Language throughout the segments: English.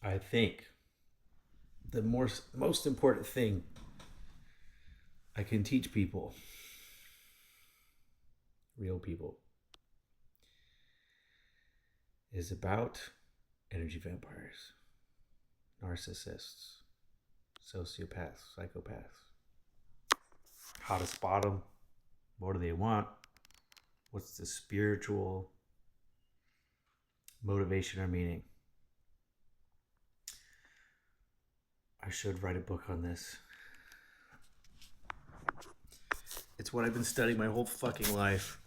I think the most important thing I can teach people, real people, is about energy vampires, narcissists, sociopaths, psychopaths. How to spot them? What do they want? What's the spiritual motivation or meaning? I should write a book on this. It's what I've been studying my whole fucking life.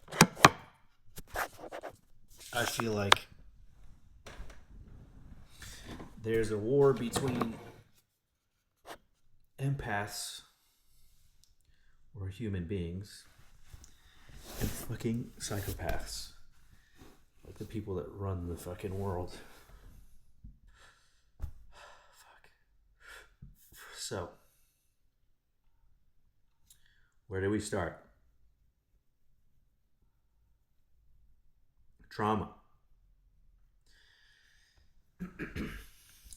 I feel like there's a war between empaths or human beings and fucking psychopaths. Like the people that run the fucking world. Fuck. So, where do we start? Trauma.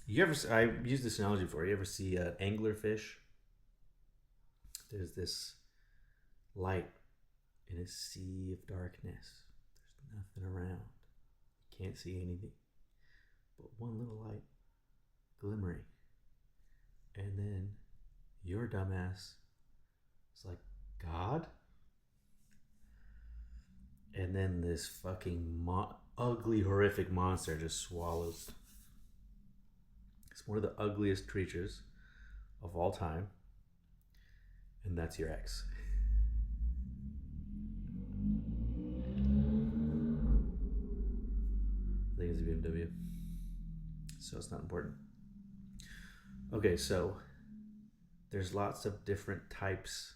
You ever? I used this analogy before. You ever see an anglerfish? There's this light in a sea of darkness. There's nothing around. You can't see anything, but one little light glimmering, and then your dumbass is like, God. And then this fucking ugly, horrific monster just swallows. It's one of the ugliest creatures of all time, and that's your ex. I think it's a BMW, so it's not important. Okay, so there's lots of different types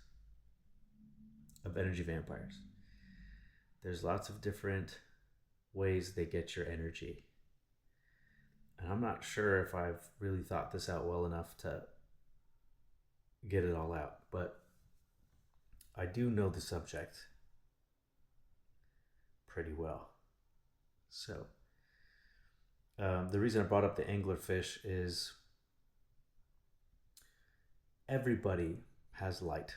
of energy vampires. There's lots of different ways they get your energy. And I'm not sure if I've really thought this out well enough to get it all out, but I do know the subject pretty well. So, the reason I brought up the anglerfish is everybody has light.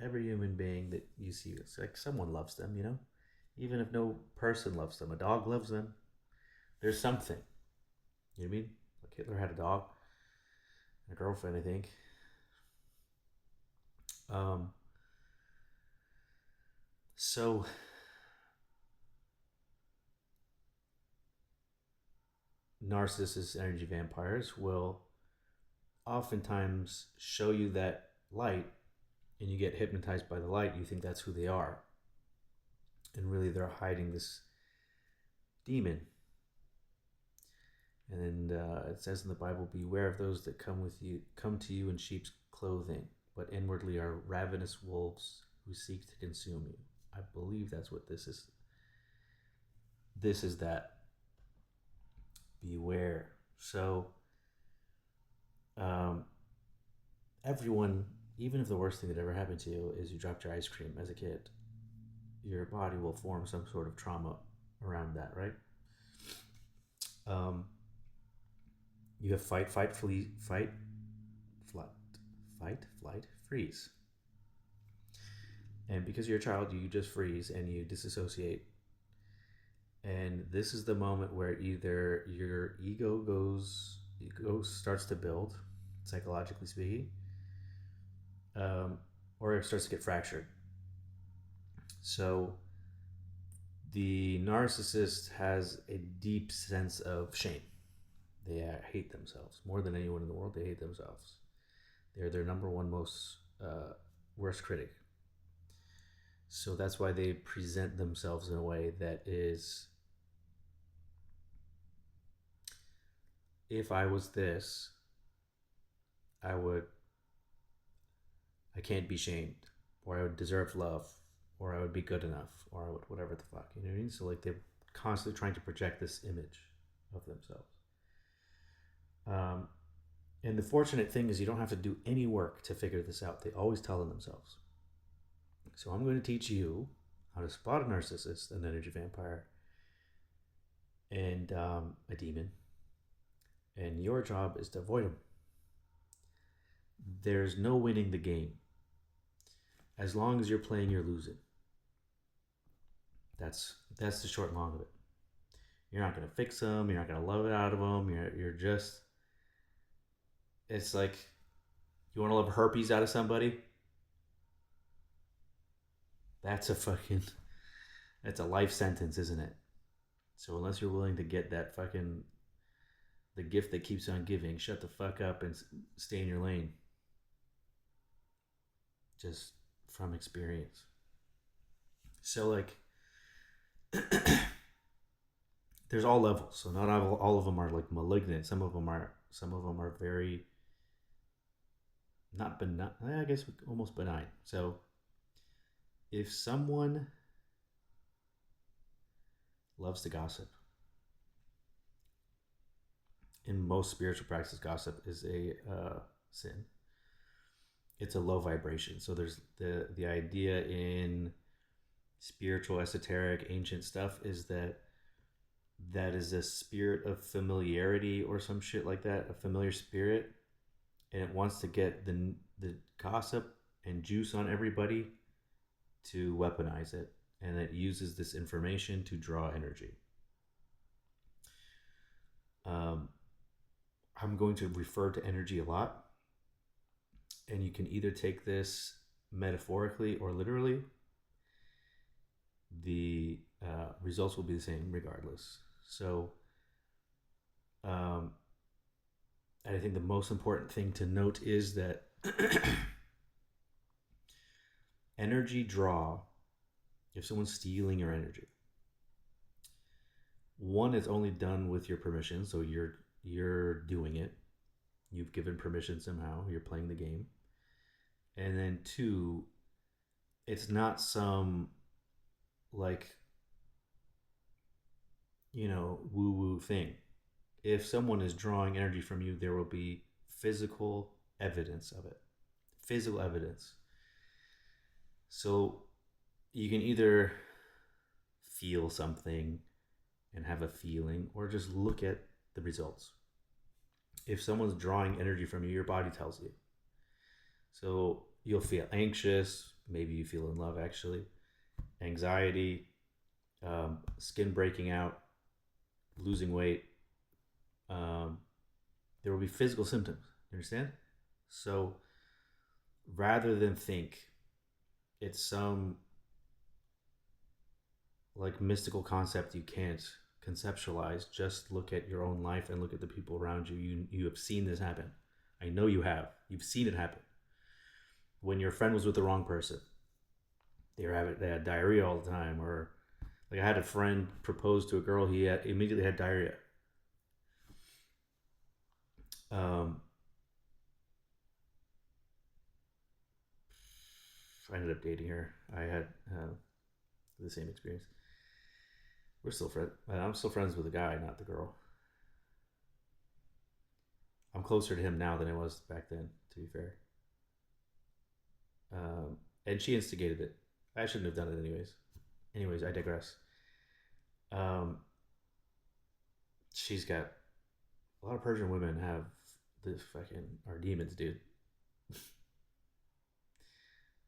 Every human being that you see, it's like someone loves them, you know? Even if no person loves them, a dog loves them. There's something. You know what I mean? Like Hitler had a dog and a girlfriend, I think. Um, so narcissists, energy vampires will oftentimes show you that light and you get hypnotized by the light. You think that's who they are. And really they're hiding this demon. And it says in the Bible, beware of those that come to you in sheep's clothing, but inwardly are ravenous wolves who seek to consume you. I believe that's what this is. This is that. Beware. So, um, everyone, even if the worst thing that ever happened to you is you dropped your ice cream as a kid, your body will form some sort of trauma around that, right? Um, you have flight, flight, freeze. And because you're a child, you just freeze and you disassociate. And this is the moment where either your ego starts to build, psychologically speaking, um, or it starts to get fractured. So the narcissist has a deep sense of shame. They hate themselves more than anyone in the world. They hate themselves. They're their number one most worst critic. So that's why they present themselves in a way that is, if I was this, I would, I can't be shamed, or I would deserve love, or I would be good enough, or I would whatever the fuck, you know what I mean? So like they're constantly trying to project this image of themselves. Um, and the fortunate thing is you don't have to do any work to figure this out. They always tell them themselves. So I'm going to teach you how to spot a narcissist, an energy vampire, and a demon, and your job is to avoid them. There's no winning the game. As long as you're playing, you're losing. That's the short and long of it. You're not gonna fix them. You're not gonna love it out of them. You're just. It's like, you want to love herpes out of somebody. That's a fucking. That's a life sentence, isn't it? So unless you're willing to get that fucking. The gift that keeps on giving, shut the fuck up and stay in your lane. Just from experience. So like. There's all levels, so not all of them are like malignant. Some of them are very not benign. I guess almost benign. So if someone loves to gossip, in most spiritual practices, gossip is a sin. It's a low vibration. So there's the idea in spiritual, esoteric, ancient stuff is that is a spirit of familiarity or some shit like that, a familiar spirit, and it wants to get the gossip and juice on everybody to weaponize it, and it uses this information to draw energy. I'm going to refer to energy a lot, and you can either take this metaphorically or literally. The results will be the same regardless. So, I think the most important thing to note is that energy draw, if someone's stealing your energy, one, it's only done with your permission, so you're doing it. You've given permission somehow. You're playing the game. And then two, it's not some like, woo woo thing. If someone is drawing energy from you, there will be physical evidence of it. Physical evidence. So you can either feel something and have a feeling, or just look at the results. If someone's drawing energy from you, your body tells you. So you'll feel anxious. Maybe you feel in love, actually. Anxiety, skin breaking out, losing weight. There will be physical symptoms. You understand? So rather than think it's some like mystical concept you can't conceptualize, just look at your own life and look at the people around you. You have seen this happen. I know you have. You've seen it happen. When your friend was with the wrong person, they had diarrhea all the time, or like I had a friend propose to a girl, he immediately had diarrhea. I ended up dating her. I had the same experience. We're still friends. I'm still friends with the guy, not the girl. I'm closer to him now than I was back then, to be fair. And she instigated it. I shouldn't have done it anyways. Anyways, I digress. Um, she's got a lot of Persian women have this fucking are demons, dude.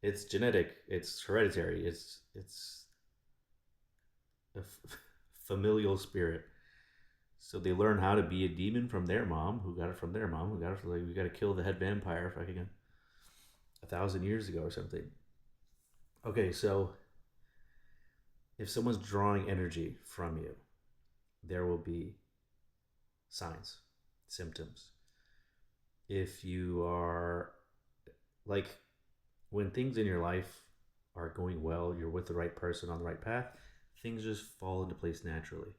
It's genetic. It's hereditary. It's a familial spirit. So they learn how to be a demon from their mom, who got it from their mom, who got it from, like, we got to kill the head vampire fucking 1,000 years ago or something. Okay, so if someone's drawing energy from you, there will be signs, symptoms. If you are like, when things in your life are going well, you're with the right person on the right path, things just fall into place naturally.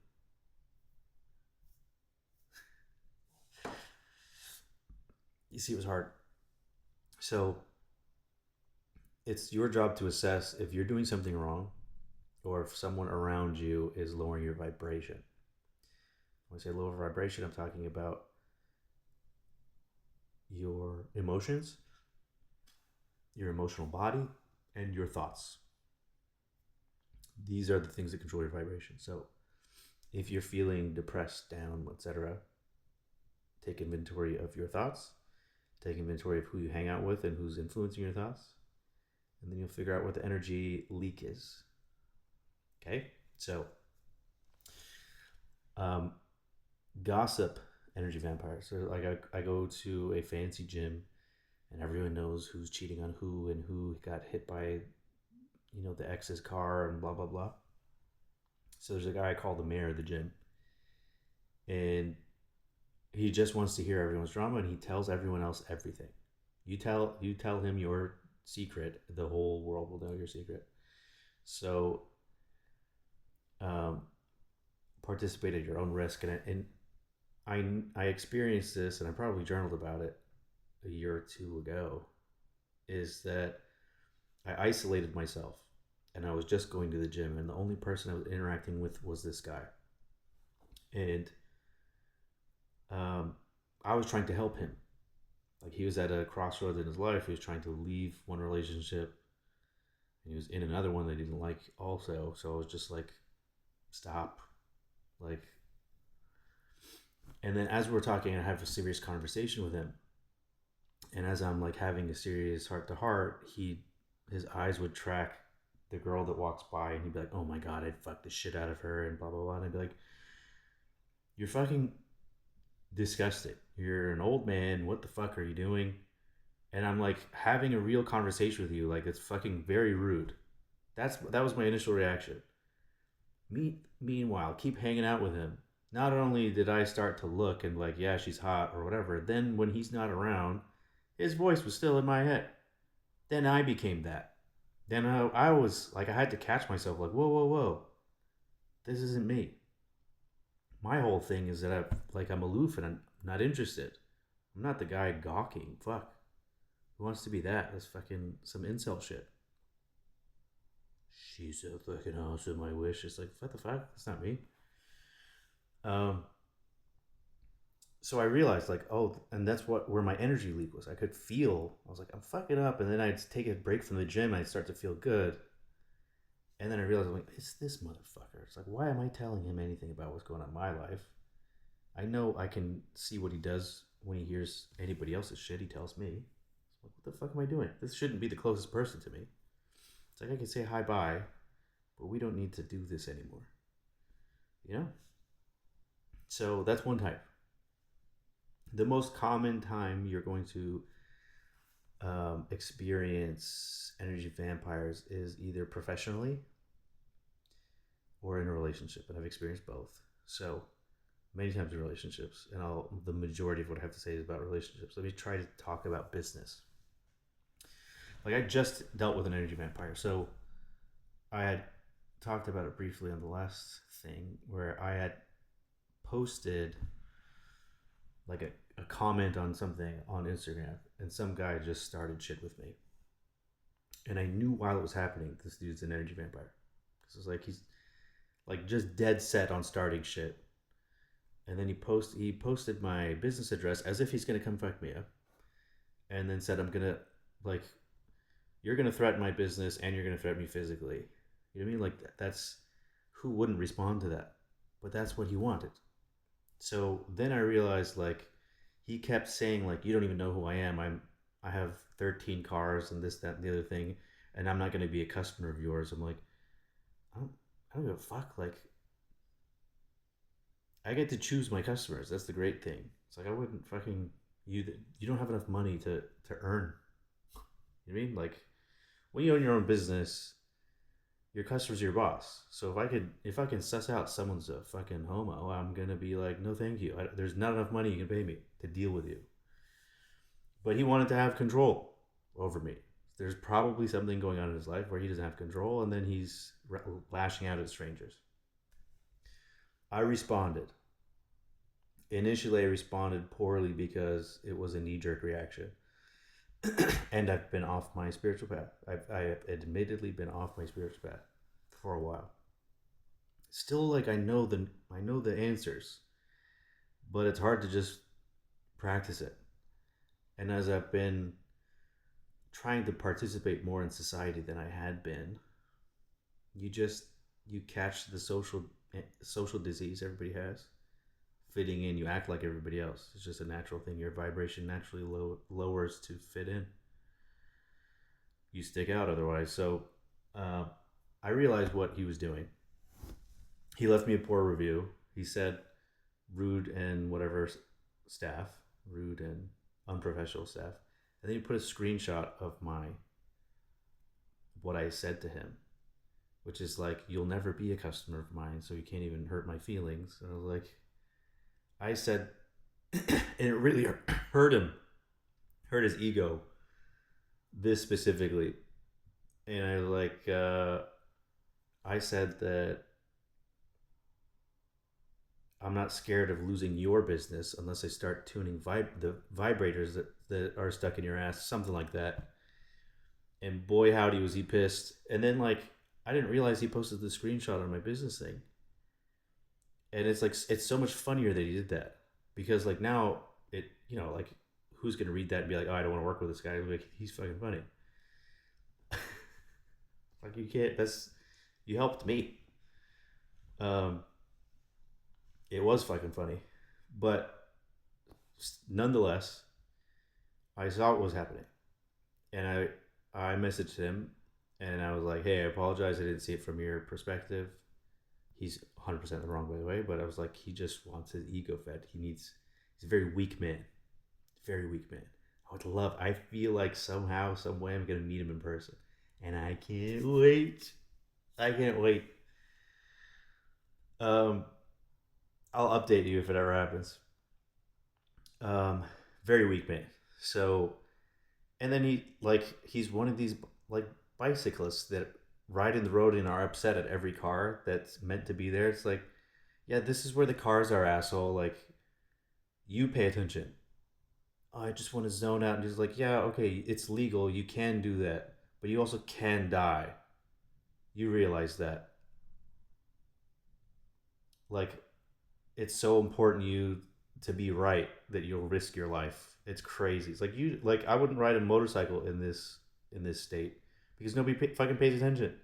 You see, it was hard. So it's your job to assess if you're doing something wrong or if someone around you is lowering your vibration. When I say lower vibration, I'm talking about your emotions, your emotional body, and your thoughts. These are the things that control your vibration. So if you're feeling depressed, down, etc., take inventory of your thoughts, take inventory of who you hang out with and who's influencing your thoughts, and then you'll figure out what the energy leak is. Okay? So, gossip energy vampires. So like I go to a fancy gym and everyone knows who's cheating on who and who got hit by, the ex's car and blah, blah, blah. So there's a guy called the mayor of the gym, and he just wants to hear everyone's drama, and he tells everyone else everything. You tell him your secret, the whole world will know your secret. So participate at your own risk. And I experienced this, and I probably journaled about it a year or two ago, is that I isolated myself, and I was just going to the gym, and the only person I was interacting with was this guy. And I was trying to help him. Like, he was at a crossroads in his life. He was trying to leave one relationship, and he was in another one that he didn't like also. So I was just like, stop. Like, and then as we're talking, I have a serious conversation with him. And as I'm like having a serious heart to heart, his eyes would track the girl that walks by, and he'd be like, "Oh my god, I'd fuck the shit out of her," and blah blah blah. And I'd be like, "You're fucking disgusting. You're an old man. What the fuck are you doing?" And I'm like having a real conversation with you, like it's fucking very rude. That was my initial reaction. Meanwhile, keep hanging out with him. Not only did I start to look and like, yeah, she's hot or whatever, then when he's not around, his voice was still in my head. Then I became that. Then I was like, I had to catch myself, like, whoa, whoa, whoa. This isn't me. My whole thing is that I'm aloof and I'm not interested. I'm not the guy gawking. Fuck. Who wants to be that? That's fucking some incel shit. She's so fucking awesome, I wish. It's like, what the fuck? That's not me. Um, so I realized, like, oh, and that's where my energy leak was. I could feel, I was like, I'm fucking up. And then I'd take a break from the gym and I'd start to feel good. And then I realized, I'm like, it's this motherfucker. It's like, why am I telling him anything about what's going on in my life? I know I can see what he does when he hears anybody else's shit. He tells me. So like, what the fuck am I doing? This shouldn't be the closest person to me. It's like I can say hi bye, but we don't need to do this anymore. You know? So that's one type. The most common time you're going to experience energy vampires is either professionally or in a relationship, and I've experienced both. So many times in relationships, and the majority of what I have to say is about relationships. Let me try to talk about business. Like, I just dealt with an energy vampire, so I had talked about it briefly on the last thing, where I had posted like a comment on something on Instagram, and some guy just started shit with me. And I knew while it was happening, this dude's an energy vampire. Because it's like he's like just dead set on starting shit. And then he posted my business address as if he's gonna come fuck me up. And then said, I'm gonna, like, you're gonna threaten my business and you're gonna threaten me physically. You know what I mean? Like, that's, who wouldn't respond to that? But that's what he wanted. So then I realized, like, he kept saying, like, you don't even know who I am. I have 13 cars and this, that, and the other thing, and I'm not going to be a customer of yours. I'm like, I don't give a fuck. Like, I get to choose my customers. That's the great thing. It's like, I wouldn't fucking, you don't have enough money to earn. You know what I mean? Like, when you own your own business, your customer's your boss. So if I can suss out someone's a fucking homo, I'm gonna be like, no, thank you. There's not enough money you can pay me to deal with you. But he wanted to have control over me. There's probably something going on in his life where he doesn't have control, and then he's lashing out at strangers. I responded. Initially, I responded poorly because it was a knee-jerk reaction. And I've been off my spiritual path. I have admittedly been off my spiritual path for a while. Still, like, I know the answers, but it's hard to just practice it. And as I've been trying to participate more in society than I had been, you catch the social disease everybody has, fitting in. You act like everybody else. It's just a natural thing. Your vibration naturally lowers to fit in. You stick out otherwise. So uh, I realized what he was doing. He left me a poor review. He said rude and whatever staff, rude and unprofessional staff. And then he put a screenshot of my what I said to him, which is like, you'll never be a customer of mine, so you can't even hurt my feelings. And I was like, I said, and it really hurt him, hurt his ego, this specifically. And I was like, I said that I'm not scared of losing your business unless I start tuning the vibrators that are stuck in your ass, something like that. And boy, howdy, was he pissed. And then, like, I didn't realize he posted the screenshot on my business thing. And it's like, it's so much funnier that he did that. Because, like, now, like, who's going to read that and be like, oh, I don't want to work with this guy? Like, he's fucking funny. Like, you can't, you helped me. It was fucking funny. But nonetheless, I saw what was happening. And I messaged him and I was like, hey, I apologize. I didn't see it from your perspective. He's 100% the wrong, by the way. But I was like, he just wants his ego fed. He's a very weak man. Very weak man. I feel like somehow, some way I'm going to meet him in person. And I can't wait. I can't wait. I'll update you if it ever happens. Very weak man. So, and then he's one of these like bicyclists that ride in the road and are upset at every car that's meant to be there. It's like, yeah, this is where the cars are, asshole. Like, you pay attention. Oh, I just want to zone out. And he's like, yeah, okay, it's legal. You can do that. But you also can die. You realize that. Like, it's so important you to be right that you'll risk your life. It's crazy. It's like I wouldn't ride a motorcycle in this state because nobody fucking pays attention.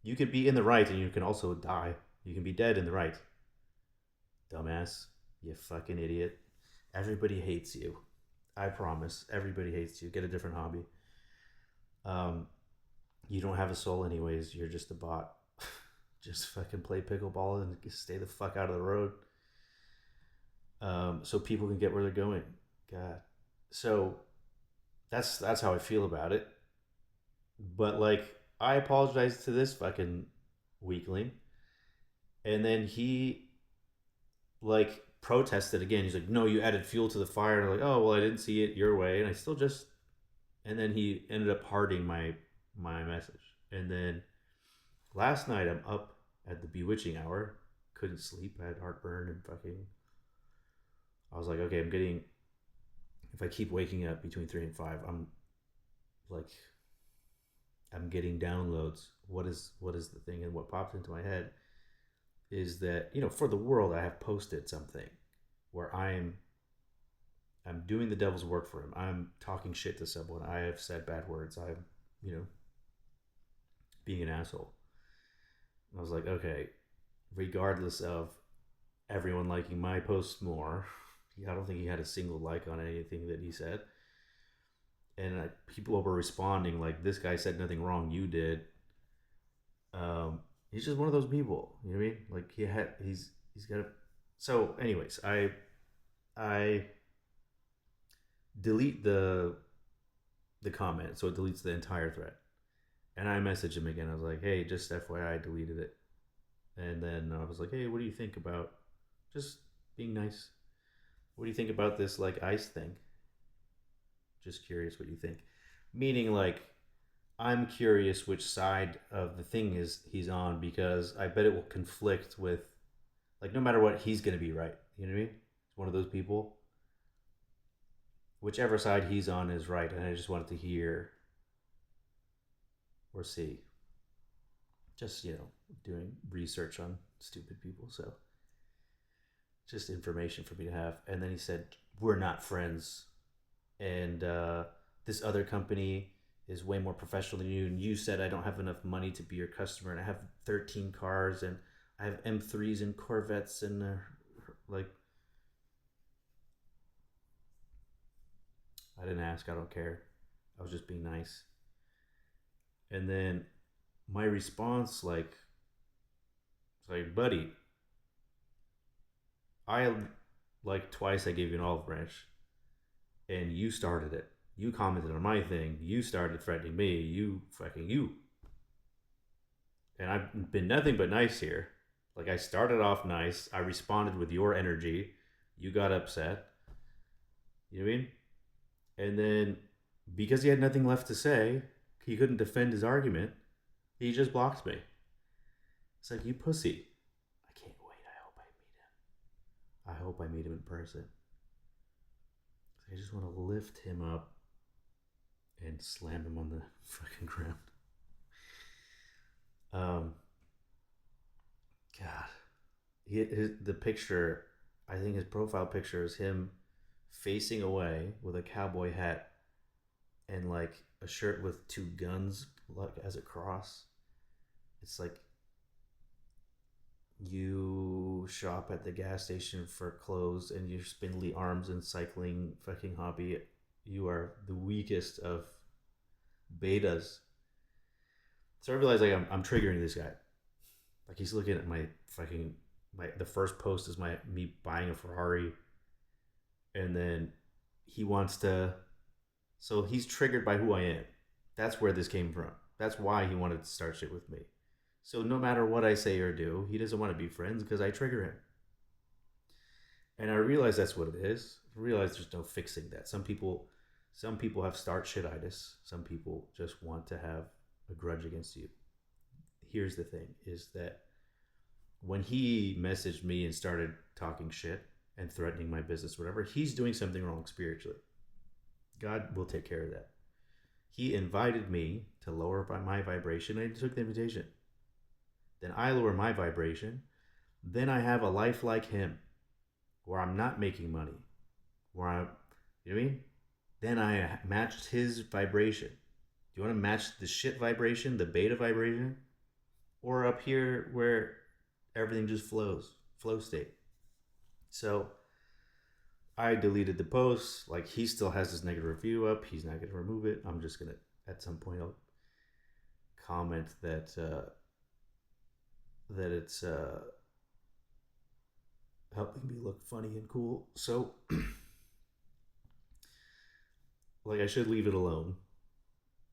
You could be in the right and you can also die. You can be dead in the right. Dumbass. You fucking idiot. Everybody hates you. I promise. Everybody hates you. Get a different hobby. You don't have a soul anyways. You're just a bot. Just fucking play pickleball and stay the fuck out of the road. So people can get where they're going. God. So that's how I feel about it. But like, I apologized to this fucking weakling, and then he like protested again. He's like, "No, you added fuel to the fire." And I'm like, "Oh well, I didn't see it your way," and I still just. And then he ended up hearting my message. And then last night I'm up at the bewitching hour, couldn't sleep, I had heartburn and fucking. I was like, okay, if I keep waking up between 3 and 5, I'm getting downloads. What is the thing? And what popped into my head is that, for the world, I have posted something where I'm doing the devil's work for him. I'm talking shit to someone. I have said bad words. I'm, being an asshole. And I was like, okay, regardless of everyone liking my posts more, I don't think he had a single like on anything that he said. And people were responding like, this guy said nothing wrong, you did. He's just one of those people, you know what I mean? Like, he's got a. So anyways, I delete the comment, so it deletes the entire thread. And I messaged him again. I was like, hey, just FYI, I deleted it. And then I was like, hey, what do you think about just being nice? What do you think about this like ice thing? Just curious what you think. Meaning, like, I'm curious which side of the thing he's on, because I bet it will conflict with, like, no matter what, he's gonna be right. You know what I mean? It's one of those people. Whichever side he's on is right, and I just wanted to hear or see. Just, doing research on stupid people, so just information for me to have. And then he said, we're not friends, and this other company is way more professional than you, and you said I don't have enough money to be your customer, and I have 13 cars, and I have M3s and Corvettes, and like, I didn't ask. I don't care. I was just being nice. And then my response, like, buddy, I like twice I gave you an olive branch, and you started it. You commented on my thing. You started threatening me. You fucking you. And I've been nothing but nice here. Like I started off nice. I responded with your energy. You got upset. You know what I mean? And then because he had nothing left to say, he couldn't defend his argument. He just blocked me. It's like, you pussy. I can't wait. I hope I meet him in person. I just want to lift him up and slam him on the fucking ground. Um, God, the picture. I think his profile picture is him facing away with a cowboy hat and like a shirt with two guns like as a cross. It's like you shop at the gas station for clothes and your spindly arms and cycling fucking hobby. You are the weakest of betas. So I realize like I'm triggering this guy. Like he's looking at my fucking the first post is me buying a Ferrari, and then he wants to. So he's triggered by who I am. That's where this came from. That's why he wanted to start shit with me. So no matter what I say or do, he doesn't want to be friends because I trigger him. And I realize that's what it is. I realize there's no fixing that. Some people have start shititis. Some people just want to have a grudge against you. Here's the thing: is that when he messaged me and started talking shit and threatening my business, whatever, he's doing something wrong spiritually. God will take care of that. He invited me to lower my vibration, and I took the invitation. Then I lower my vibration. Then I have a life like him, where I'm not making money, where I'm, you know what I mean? Then I matched his vibration. Do you want to match the shit vibration, the beta vibration, or up here where everything just flow state? So I deleted the post. Like he still has his negative review up. He's not going to remove it. I'm just going to, at some point, I'll comment that it's helping me look funny and cool. So, like, I should leave it alone.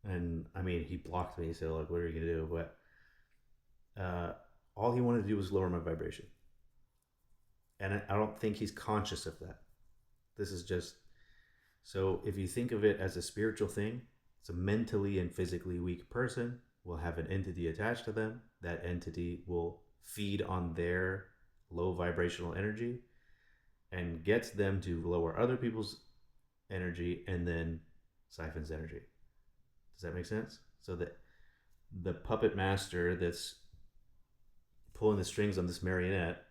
And I mean, he blocked me, so like, what are you gonna do? But all he wanted to do was lower my vibration, and I don't think he's conscious of that. This is just so. If you think of it as a spiritual thing, it's a mentally and physically weak person will have an entity attached to them. That entity will feed on their low vibrational energy and gets them to lower other people's energy and then siphons energy. Does that make sense? So that the puppet master that's pulling the strings on this marionette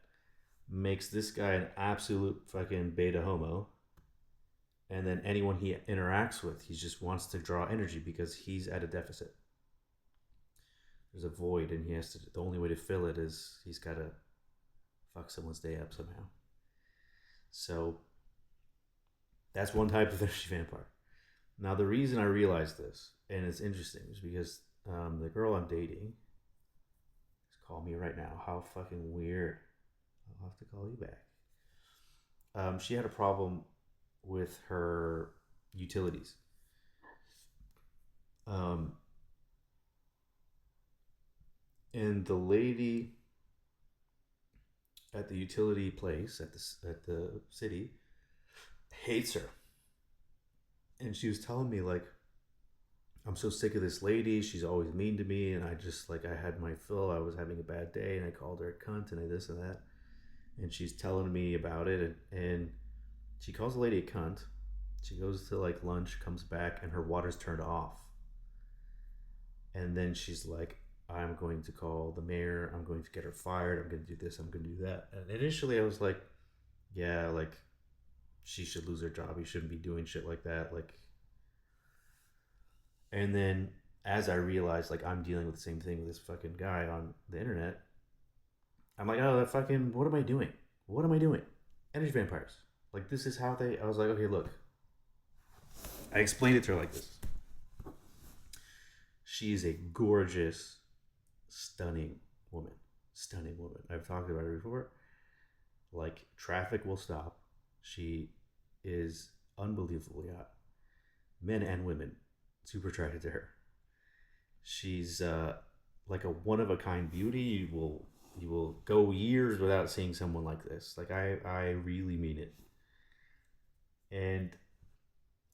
makes this guy an absolute fucking beta homo. And then anyone he interacts with, he just wants to draw energy because he's at a deficit. There's a void, and he has to. The only way to fill it is he's got to fuck someone's day up somehow. So that's one type of energy vampire. Now, the reason I realized this, and it's interesting, is because the girl I'm dating just called me right now. How fucking weird. I'll have to call you back. She had a problem with her utilities. And the lady at the utility place at the city hates her. And she was telling me like, I'm so sick of this lady. She's always mean to me, and I just like I had my fill. I was having a bad day, and I called her a cunt, and I this and that. And she's telling me about it, and she calls the lady a cunt. She goes to like lunch, comes back, and her water's turned off. And then she's like, I'm going to call the mayor. I'm going to get her fired. I'm going to do this. I'm going to do that. And initially I was like, yeah, like she should lose her job. You shouldn't be doing shit like that. Like, and then as I realized, like, I'm dealing with the same thing with this fucking guy on the internet, I'm like, oh, that fucking, what am I doing? What am I doing? Energy vampires. Like, this is how I was like, okay, look, I explained it to her like this. She's a gorgeous, stunning woman. Stunning woman. I've talked about her before. Like, traffic will stop. She is unbelievably hot. Men and women, super attracted to her. She's like a one of a kind beauty. You will go years without seeing someone like this. Like, I really mean it. And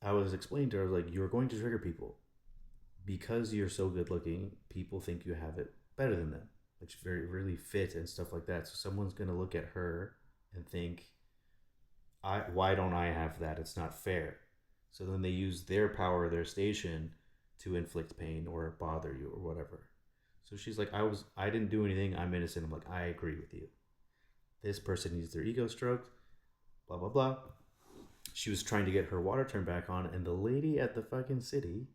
I was explaining to her, I was like, you're going to trigger people because you're so good looking. People think you have it better than them. Like, she's very really fit and stuff like that. So someone's gonna look at her and think, I why don't I have that? It's not fair. So then they use their power, their station, to inflict pain or bother you or whatever. So she's like, I didn't do anything. I'm innocent. I'm like, I agree with you. This person needs their ego stroked. Blah blah blah. She was trying to get her water turned back on, and the lady at the fucking city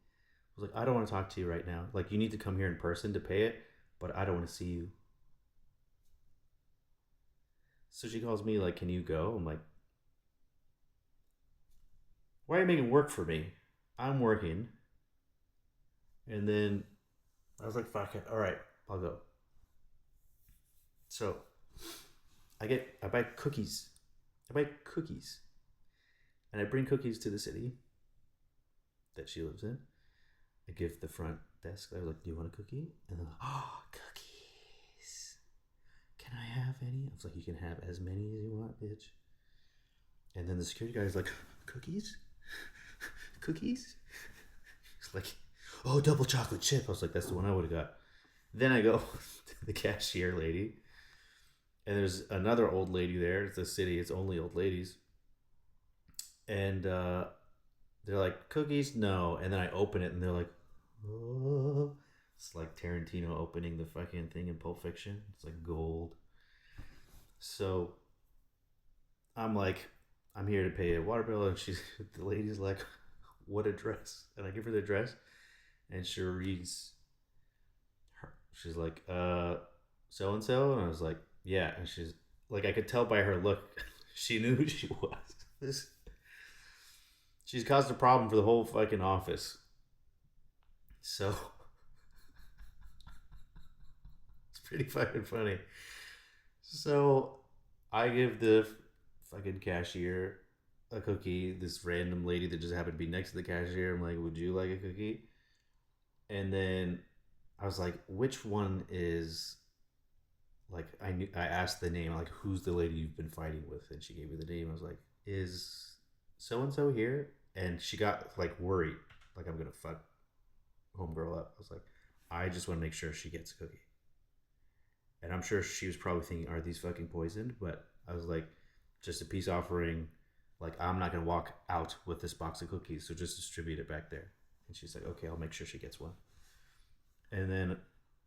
was like, I don't want to talk to you right now. Like, you need to come here in person to pay it, but I don't want to see you. So she calls me like, can you go? I'm like, why are you making work for me? I'm working. And then I was like, fuck it. All right, I'll go. So I buy cookies. I buy cookies. And I bring cookies to the city that she lives in. I give the front desk. I was like, do you want a cookie? And they're like, oh, cookies. Can I have any? I was like, you can have as many as you want, bitch. And then the security guy is like, cookies? Cookies? He's like, oh, double chocolate chip. I was like, that's the one I would have got. Then I go to the cashier lady, and there's another old lady there. It's a city, it's only old ladies. And they're like, cookies? No. And then I open it, and they're like, oh. It's like Tarantino opening the fucking thing in Pulp Fiction. It's like gold. So I'm like, I'm here to pay a water bill, and the lady's like, what address? And I give her the address, and she reads she's like, so and so, and I was like, yeah. And she's like, I could tell by her look, she knew who she was. She's caused a problem for the whole fucking office. So it's pretty fucking funny. So I give the fucking cashier a cookie. This random lady that just happened to be next to the cashier. I'm like, would you like a cookie? And then I was like, which one is like I asked the name, like, who's the lady you've been fighting with? And she gave me the name. I was like, is so and so here? And she got like worried, like I'm gonna fuck homegirl up. I was like, I just want to make sure she gets a cookie. And I'm sure she was probably thinking, are these fucking poisoned? But I was like, just a peace offering. Like, I'm not gonna walk out with this box of cookies, so just distribute it back there. And she's like, okay, I'll make sure she gets one. And then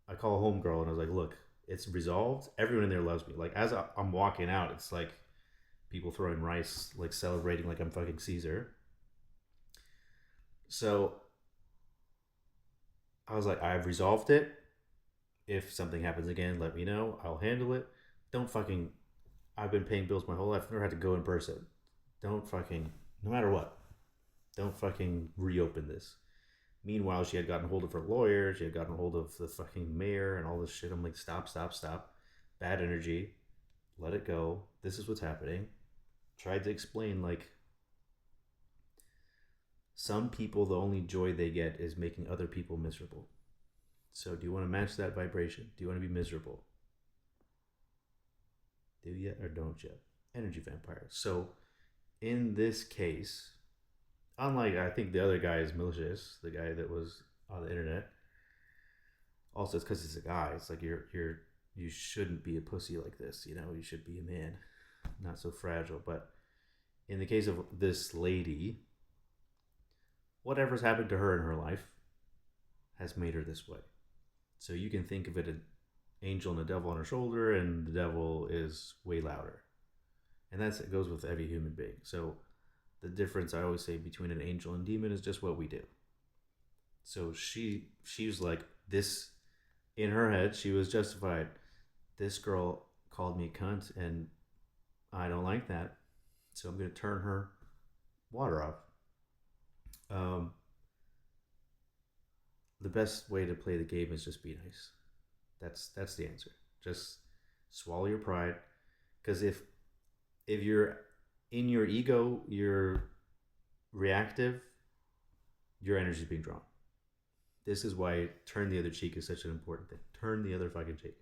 I call a homegirl and I was like, look, it's resolved. Everyone in there loves me. Like, as I'm walking out, it's like people throwing rice, like celebrating like I'm fucking Caesar. So I was like, I've resolved it. If something happens again, let me know. I'll handle it. Don't fucking. I've been paying bills my whole life. I've never had to go in person. Don't fucking. No matter what. Don't fucking reopen this. Meanwhile, she had gotten hold of her lawyer. She had gotten hold of the fucking mayor and all this shit. I'm like, stop, stop, stop. Bad energy. Let it go. This is what's happening. Tried to explain, like, some people, the only joy they get is making other people miserable. So do you want to match that vibration? Do you want to be miserable? Do you or don't you? Energy vampire. So in this case, unlike I think the other guy is malicious, the guy that was on the internet. Also, it's because he's a guy. It's like you shouldn't be a pussy like this. You know, you should be a man, not so fragile. But in the case of this lady, whatever's happened to her in her life has made her this way. So you can think of it an angel and a devil on her shoulder, and the devil is way louder. And it goes with every human being. So the difference I always say between an angel and demon is just what we do. So she was like, this, in her head, she was justified. This girl called me cunt, and I don't like that. So I'm going to turn her water off. Um, the best way to play the game is just be nice. That's the answer. Just swallow your pride, because if you're in your ego, you're reactive. Your energy is being drawn. This is why turn the other cheek is such an important thing. Turn the other fucking cheek.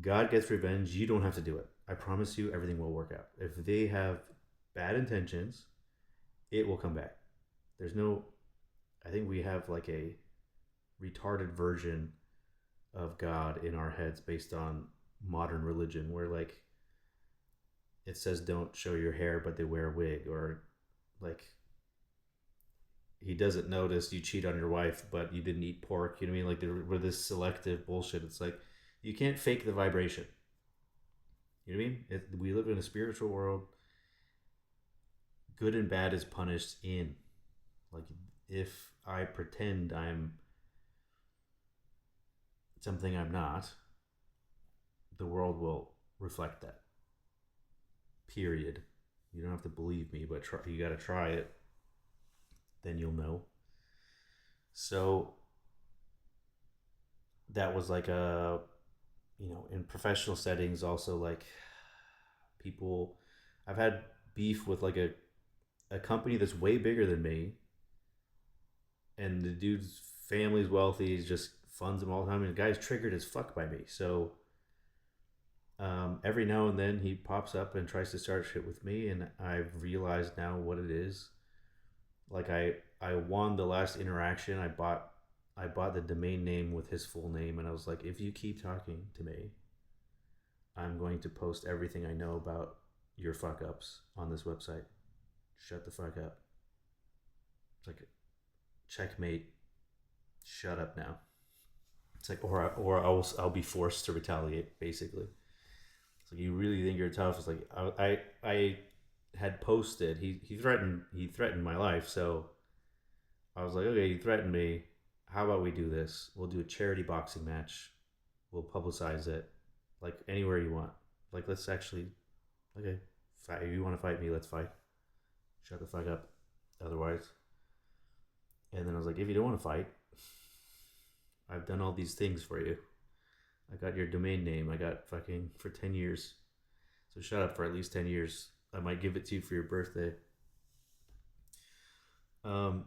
God gets revenge. You don't have to do it. I promise you, everything will work out. If they have bad intentions, it will come back. There's no. I think we have like a retarded version of God in our heads based on modern religion, where like it says don't show your hair, but they wear a wig, or like he doesn't notice you cheat on your wife, but you didn't eat pork. You know what I mean? Like we're this selective bullshit. It's like you can't fake the vibration. You know what I mean? We live in a spiritual world. Good and bad is punished in. Like if I pretend I'm something I'm not, the world will reflect that. Period. You don't have to believe me, but you got to try it. Then you'll know. So that was like a, in professional settings, also like people, I've had beef with like a company that's way bigger than me, and the dude's family's wealthy, he just funds him all the time, and the guy's triggered as fuck by me. So every now and then he pops up and tries to start shit with me, and I've realized now what it is. Like I won the last interaction. I bought the domain name with his full name, and I was like, if you keep talking to me, I'm going to post everything I know about your fuck ups on this website. Shut the fuck up. It's like checkmate. Shut up now. It's like, or I'll be forced to retaliate. Basically, it's like, you really think you're tough? It's like I had posted. He threatened my life. So I was like, okay, you threatened me. How about we do this? We'll do a charity boxing match. We'll publicize it, like anywhere you want. Like let's actually, okay, fight. If you want to fight me, let's fight. Shut the fuck up, otherwise. And then I was like, if you don't want to fight, I've done all these things for you. I got your domain name. I got fucking for 10 years. So shut up for at least 10 years. I might give it to you for your birthday. Um,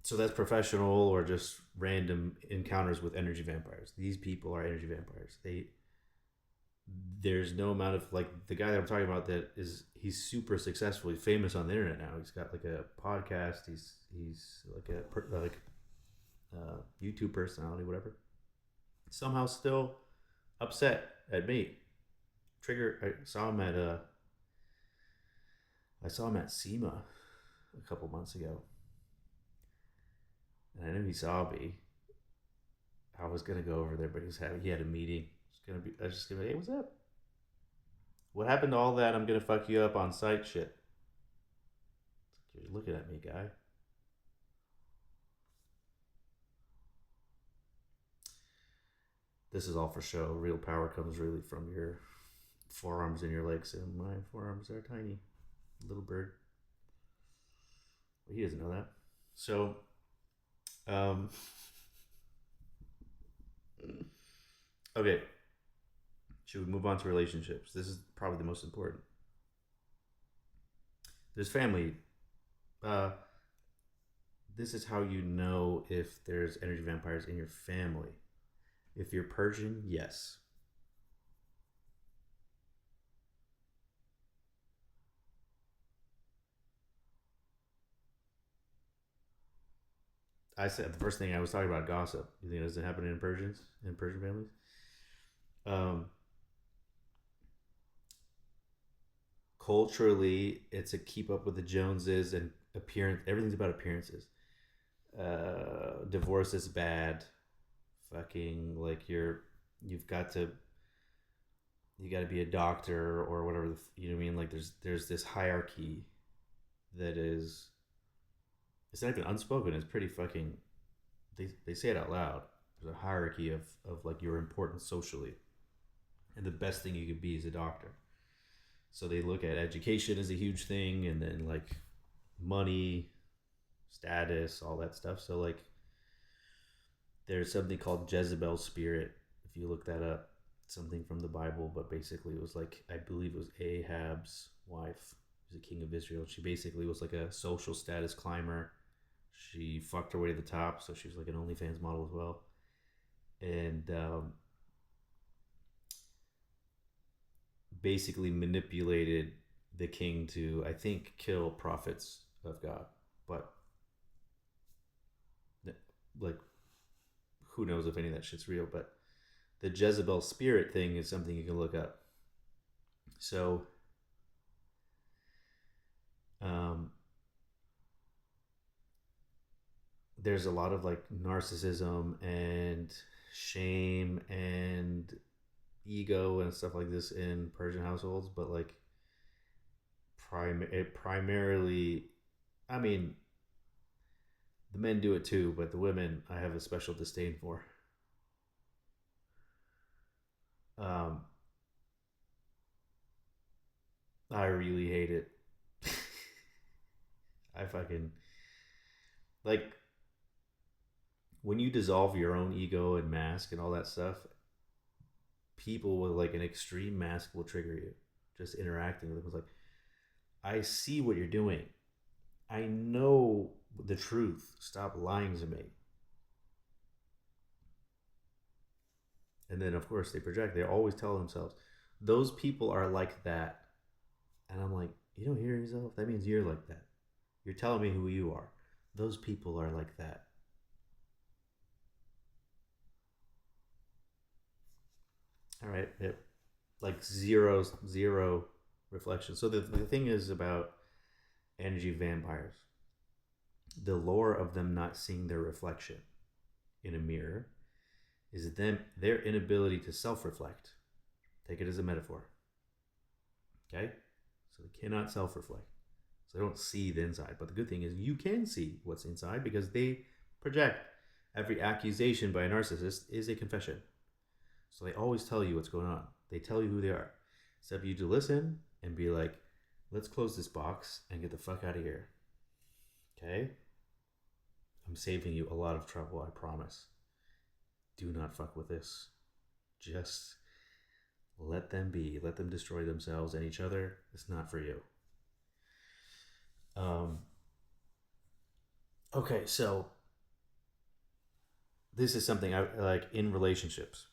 so that's professional or just random encounters with energy vampires. These people are energy vampires. There's no amount of, like, the guy that I'm talking about, he's super successful. He's famous on the internet now. He's got like a podcast. He's like a YouTube personality, whatever. Somehow still upset at me. I saw him at SEMA a couple months ago, and I knew he saw me. I was gonna go over there, but he had a meeting. I was just gonna be, hey, what's up? What happened to all that? I'm gonna fuck you up on site shit. You're looking at me, guy. This is all for show. Real power comes really from your forearms and your legs, and my forearms are tiny. Little bird. Well, he doesn't know that. So, um, okay. Should we move on to relationships? This is probably the most important. There's family. Uh, this is how you know if there's energy vampires in your family. If you're Persian, yes. I said the first thing I was talking about gossip. You think it doesn't happen in Persian families? Um, Culturally, it's a keep up with the Joneses and appearance. Everything's about appearances. Divorce is bad. Fucking like you've got to you got to be a doctor or whatever. You know what I mean? Like there's this hierarchy that is, it's not even unspoken. It's pretty fucking. They say it out loud. There's a hierarchy of like your importance socially, and the best thing you could be is a doctor. So they look at education as a huge thing, and then like money, status, all that stuff. So like there's something called Jezebel's spirit. If you look that up, something from the Bible, but basically it was like, I believe it was Ahab's wife, who's the king of Israel. She basically was like a social status climber. She fucked her way to the top, so she was like an OnlyFans model as well. And basically manipulated the king to, I think, kill prophets of God. But like, who knows if any of that shit's real? But the Jezebel spirit thing is something you can look up. So, there's a lot of like narcissism and shame and ego and stuff like this in Persian households, but like it primarily, I mean, the men do it too, but the women I have a special disdain for. Um, I really hate it. I fucking like when you dissolve your own ego and mask and all that stuff. People with like an extreme mask will trigger you. Just interacting with them, it's like, I see what you're doing. I know the truth. Stop lying to me. And then, of course, they project. They always tell themselves, those people are like that. And I'm like, you don't hear yourself? That means you're like that. You're telling me who you are. Those people are like that. All right. Yep. Like zero reflection. So the thing is about energy vampires, the lore of them not seeing their reflection in a mirror is them their inability to self-reflect. Take it as a metaphor. Okay? So they cannot self-reflect. So they don't see the inside. But the good thing is you can see what's inside because they project. Every accusation by a narcissist is a confession. So they always tell you what's going on. They tell you who they are. It's up to you to listen and be like, let's close this box and get the fuck out of here. Okay? I'm saving you a lot of trouble, I promise. Do not fuck with this. Just let them be. Let them destroy themselves and each other. It's not for you. Okay, so this is something I like in relationships.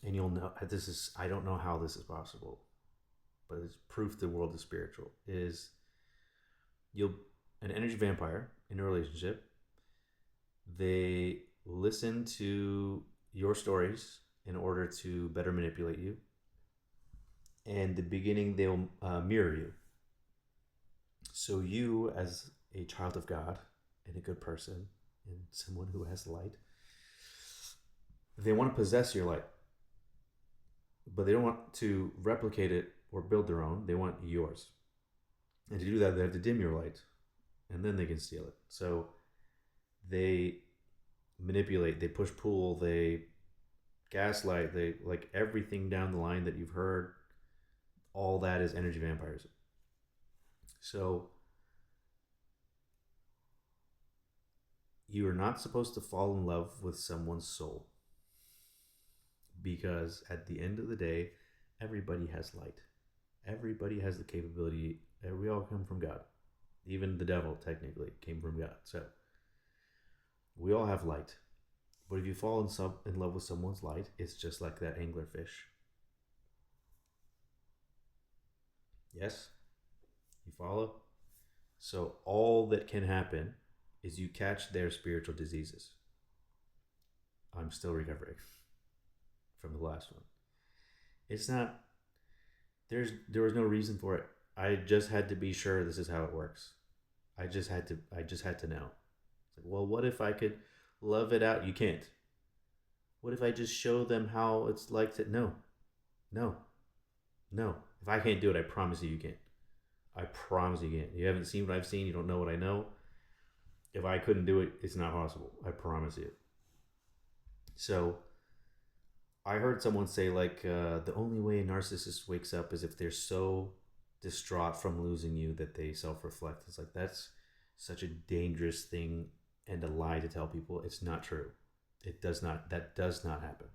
And you'll know this is, I don't know how this is possible, but it's proof the world is spiritual. Is you'll an energy vampire in a relationship, they listen to your stories in order to better manipulate you. And the beginning, they'll mirror you. So you, as a child of God and a good person and someone who has light, they want to possess your light, but they don't want to replicate it or build their own. They want yours. And to do that, they have to dim your light, and then they can steal it. So they manipulate, they push pull, they gaslight, they like everything down the line that you've heard. All that is energy vampires. So you are not supposed to fall in love with someone's soul, because at the end of the day, everybody has light. Everybody has the capability. We all come from God. Even the devil technically came from God. So we all have light. But if you fall in love with someone's light, it's just like that anglerfish. Yes? You follow? So all that can happen is you catch their spiritual diseases. I'm still recovering from the last one. It's not, there was no reason for it. I just had to be sure this is how it works. I just had to know. It's like, well, what if I could love it out? You can't. What if I just show them how it's like to? No. If I can't do it, I promise you can't. I promise you can't. You haven't seen what I've seen. You don't know what I know. If I couldn't do it, it's not possible. I promise you. So I heard someone say like the only way a narcissist wakes up is if they're so distraught from losing you that they self-reflect. It's like that's such a dangerous thing and a lie to tell people. It's not true. It does not. That does not happen.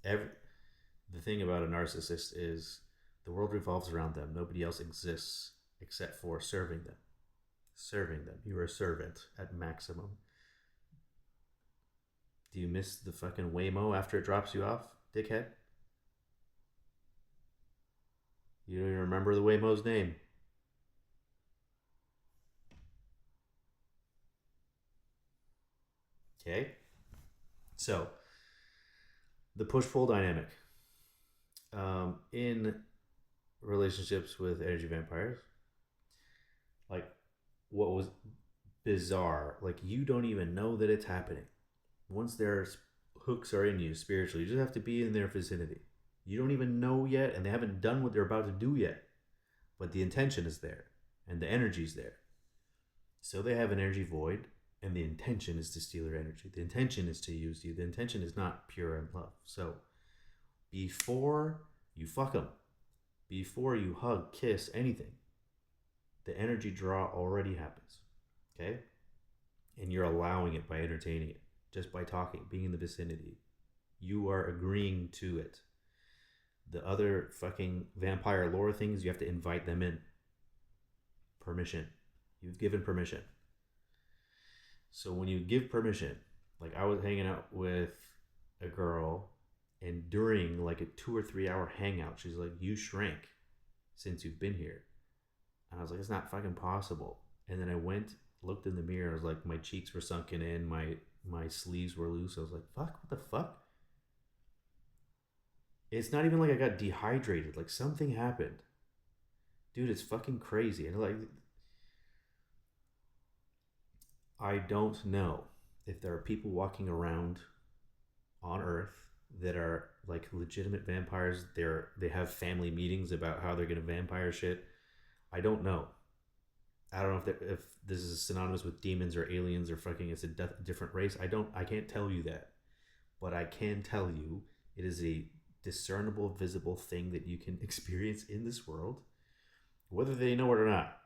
The thing about a narcissist is the world revolves around them. Nobody else exists except for serving them. Serving them. You are a servant at maximum. Do you miss the fucking Waymo after it drops you off, dickhead? You don't even remember the Waymo's name. Okay? So, the push pull dynamic. In relationships with energy vampires, like what was bizarre, like you don't even know that it's happening. Once their hooks are in you spiritually, you just have to be in their vicinity. You don't even know yet, and they haven't done what they're about to do yet. But the intention is there, and the energy's there. So they have an energy void, and the intention is to steal your energy. The intention is to use you. The intention is not pure and love. So before you fuck them, before you hug, kiss, anything, the energy draw already happens. Okay? And you're allowing it by entertaining it, just by talking, being in the vicinity. You are agreeing to it. The other fucking vampire lore things, you have to invite them in. Permission. You've given permission. So when you give permission, like I was hanging out with a girl, and during like a 2 or 3 hour hangout, she's like, "You shrank since you've been here." And I was like, "It's not fucking possible." And then I went, looked in the mirror. I was like, my cheeks were sunken in, my sleeves were loose. I was like, "Fuck, what the fuck?" It's not even like I got dehydrated. Like something happened, dude. It's fucking crazy. And like, I don't know if there are people walking around on Earth that are like legitimate vampires. They have family meetings about how they're gonna vampire shit. I don't know. I don't know if this is synonymous with demons or aliens or fucking it's a different race. I can't tell you that, but I can tell you it is a discernible, visible thing that you can experience in this world, whether they know it or not.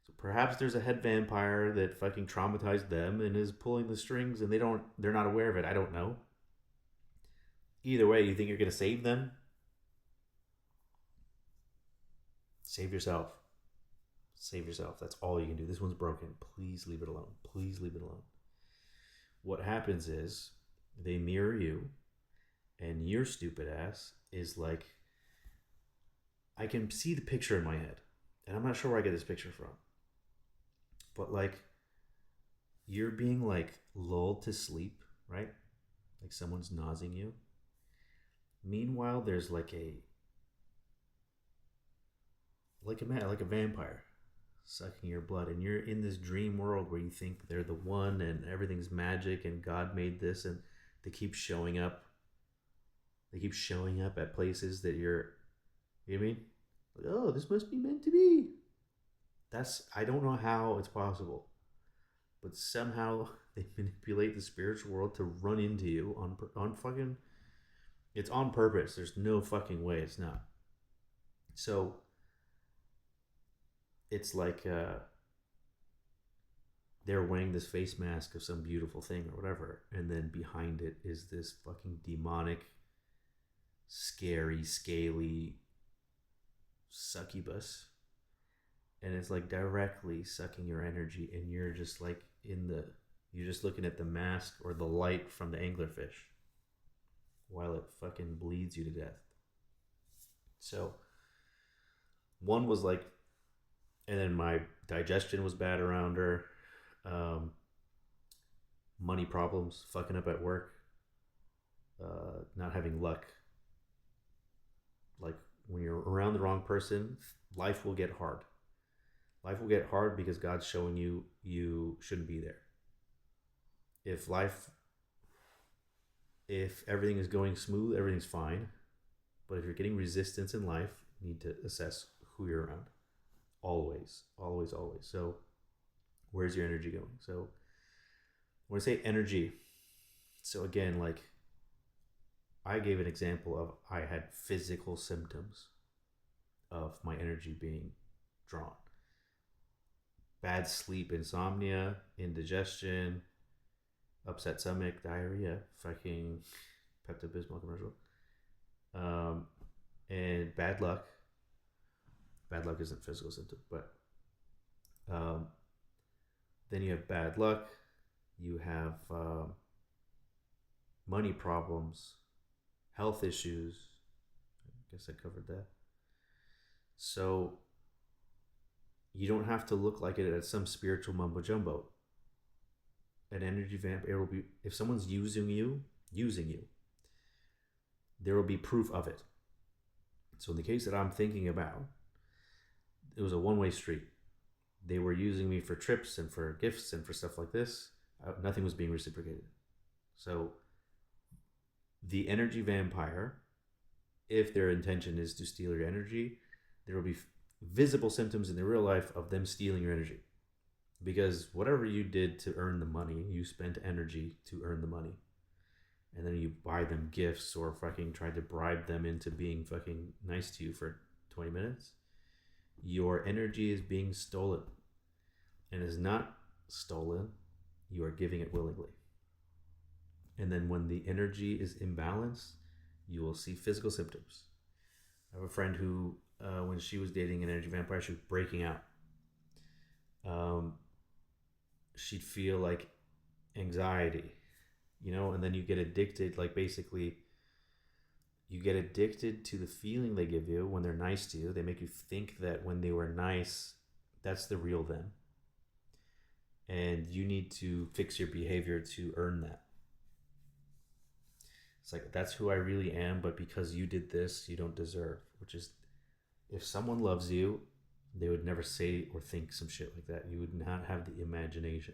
So perhaps there's a head vampire that fucking traumatized them and is pulling the strings, and they're not aware of it. I don't know. Either way, you think you're gonna save them? Save yourself. Save yourself. That's all you can do. This one's broken. Please leave it alone. Please leave it alone. What happens is they mirror you, and your stupid ass is like, I can see the picture in my head, and I'm not sure where I get this picture from, but like you're being like lulled to sleep, right? Like someone's nosing you. Meanwhile, there's like a vampire sucking your blood, and you're in this dream world where you think they're the one and everything's magic and God made this, and they keep showing up. They keep showing up at places that you know what I mean? Like, oh, this must be meant to be. I don't know how it's possible, but somehow they manipulate the spiritual world to run into you on fucking. It's on purpose. There's no fucking way it's not. So it's like they're wearing this face mask of some beautiful thing or whatever, and then behind it is this fucking demonic, scary, scaly succubus, and it's like directly sucking your energy, and you're just like you're just looking at the mask or the light from the anglerfish while it fucking bleeds you to death. So one was like, and then my digestion was bad around her. Money problems, fucking up at work, not having luck. Like when you're around the wrong person, life will get hard. Life will get hard because God's showing you shouldn't be there. If everything is going smooth, everything's fine. But if you're getting resistance in life, you need to assess who you're around. Always, always, always. So where's your energy going? So when I say energy, so again, like I gave an example of I had physical symptoms. of my energy being drawn. Bad sleep, insomnia, indigestion, upset stomach, diarrhea, fucking Pepto Bismol commercial, um, and bad luck. Bad luck isn't a physical symptom, but um, then you have bad luck. You have money problems, health issues. I guess I covered that. So you don't have to look like it as some spiritual mumbo jumbo. An energy vamp, it will be, if someone's using you, there will be proof of it. So in the case that I'm thinking about, it was a one-way street. They were using me for trips and for gifts and for stuff like this. Nothing was being reciprocated. So the energy vampire, if their intention is to steal your energy, there will be visible symptoms in the real life of them stealing your energy. Because whatever you did to earn the money, you spent energy to earn the money. And then you buy them gifts or fucking try to bribe them into being fucking nice to you for 20 minutes. Your energy is being stolen. And is not stolen, you are giving it willingly. And then when the energy is imbalanced, you will see physical symptoms. I have a friend who, when she was dating an energy vampire, she was breaking out. She'd feel like anxiety, and then you get addicted. Like basically, you get addicted to the feeling they give you when they're nice to you. They make you think that when they were nice, that's the real them. And you need to fix your behavior to earn that. It's like, that's who I really am, but because you did this, you don't deserve. Which is, if someone loves you, they would never say or think some shit like that. You would not have the imagination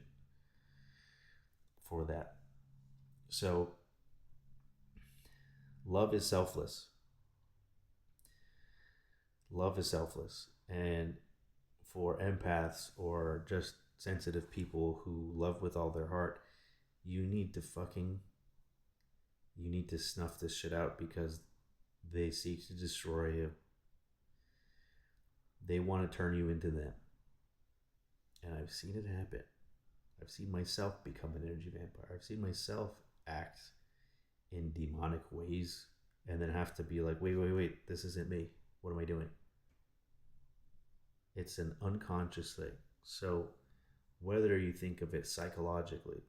for that. So, love is selfless. Love is selfless. And for empaths or just sensitive people who love with all their heart, you need to snuff this shit out, because they seek to destroy you. They want to turn you into them. And I've seen it happen. I've seen myself become an energy vampire. I've seen myself act in demonic ways and then have to be like, wait, this isn't me. What am I doing? It's an unconscious thing. So whether you think of it psychologically,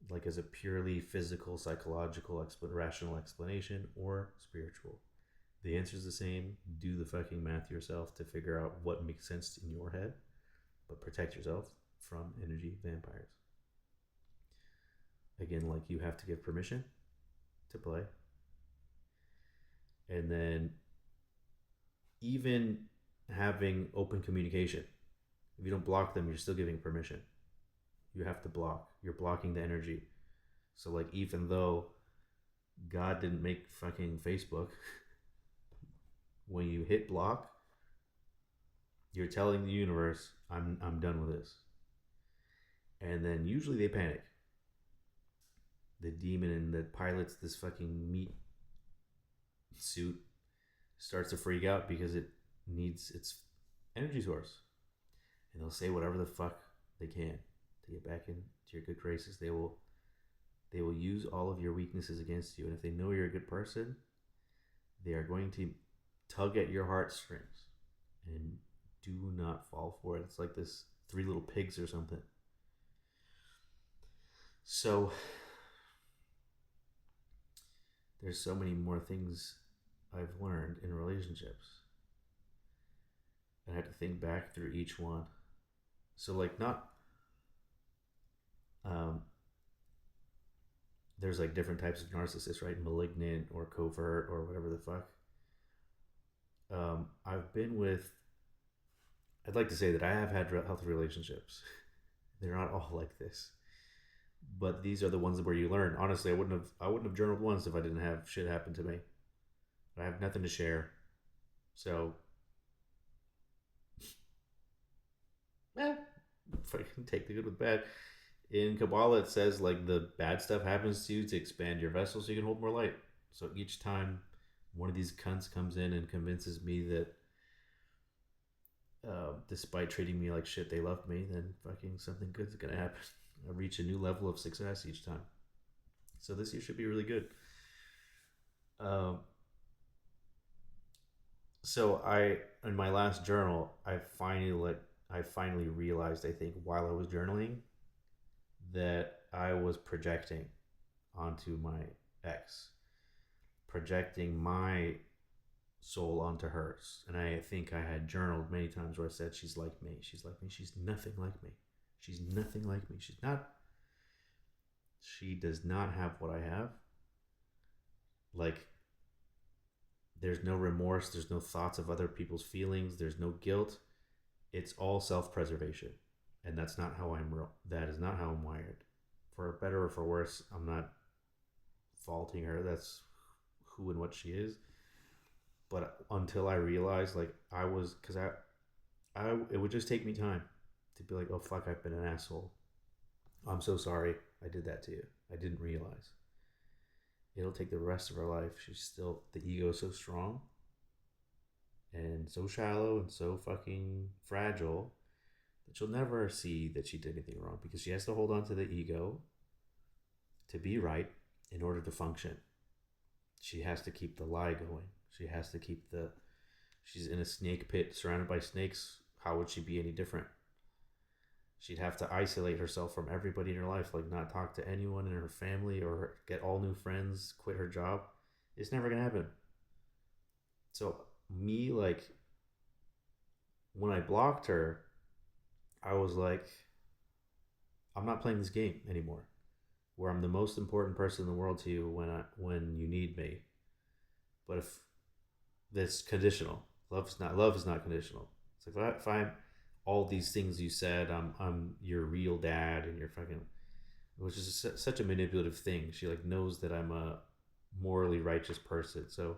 like as a purely physical, psychological, rational explanation, or spiritual, the answer is the same. Do the fucking math yourself to figure out what makes sense in your head, but protect yourself from energy vampires. Again, like, you have to give permission to play. And then even having open communication. If you don't block them, you're still giving permission. You have to block. You're blocking the energy. So like, even though God didn't make fucking Facebook, when you hit block, you're telling the universe, I'm done with this. And then usually they panic. The demon in that pilots this fucking meat suit starts to freak out because it needs its energy source. And they'll say whatever the fuck they can to get back into your good graces. They will use all of your weaknesses against you. And if they know you're a good person, they are going to tug at your heartstrings. And do not fall for it. It's like this Three Little Pigs or something. So there's so many more things I've learned in relationships. I had to think back through each one. So like, not there's like different types of narcissists, right? Malignant or covert or whatever the fuck. I'd like to say that I have had healthy relationships. They're not all like this, but these are the ones where you learn. Honestly, I wouldn't have journaled once if I didn't have shit happen to me. I have nothing to share, so if I can take the good with the bad. In Kabbalah, it says like the bad stuff happens to you to expand your vessel so you can hold more light. So each time one of these cunts comes in and convinces me that despite treating me like shit, they love me, then fucking something good's gonna happen. I reach a new level of success each time. So this year should be really good. Um, so in my last journal, I finally realized, I think, while I was journaling, that I was projecting onto my ex, projecting my soul onto hers. And I think I had journaled many times where I said, she's like me. She's like me. She's nothing like me. She's nothing like me. She does not have what I have. Like, there's no remorse. There's no thoughts of other people's feelings. There's no guilt. It's all self-preservation. And that's not how I'm real. That is not how I'm wired. For better or for worse, I'm not faulting her. That's who and what she is. But until I realized, like, because it would just take me time to be like, oh fuck, I've been an asshole. I'm so sorry I did that to you. I didn't realize. It'll take the rest of her life. The ego is so strong and so shallow and so fucking fragile that she'll never see that she did anything wrong, because she has to hold on to the ego to be right in order to function. She has to keep the lie going. She has to keep she's in a snake pit surrounded by snakes. How would she be any different? She'd have to isolate herself from everybody in her life, like not talk to anyone in her family or get all new friends, quit her job. It's never going to happen. So me, like, when I blocked her, I was like, I'm not playing this game anymore, where I'm the most important person in the world to you when you need me. But if that's conditional, love is not conditional. It's like, if I'm all these things you said, I'm your real dad, and you're fucking, which is such a manipulative thing. She like knows that I'm a morally righteous person, so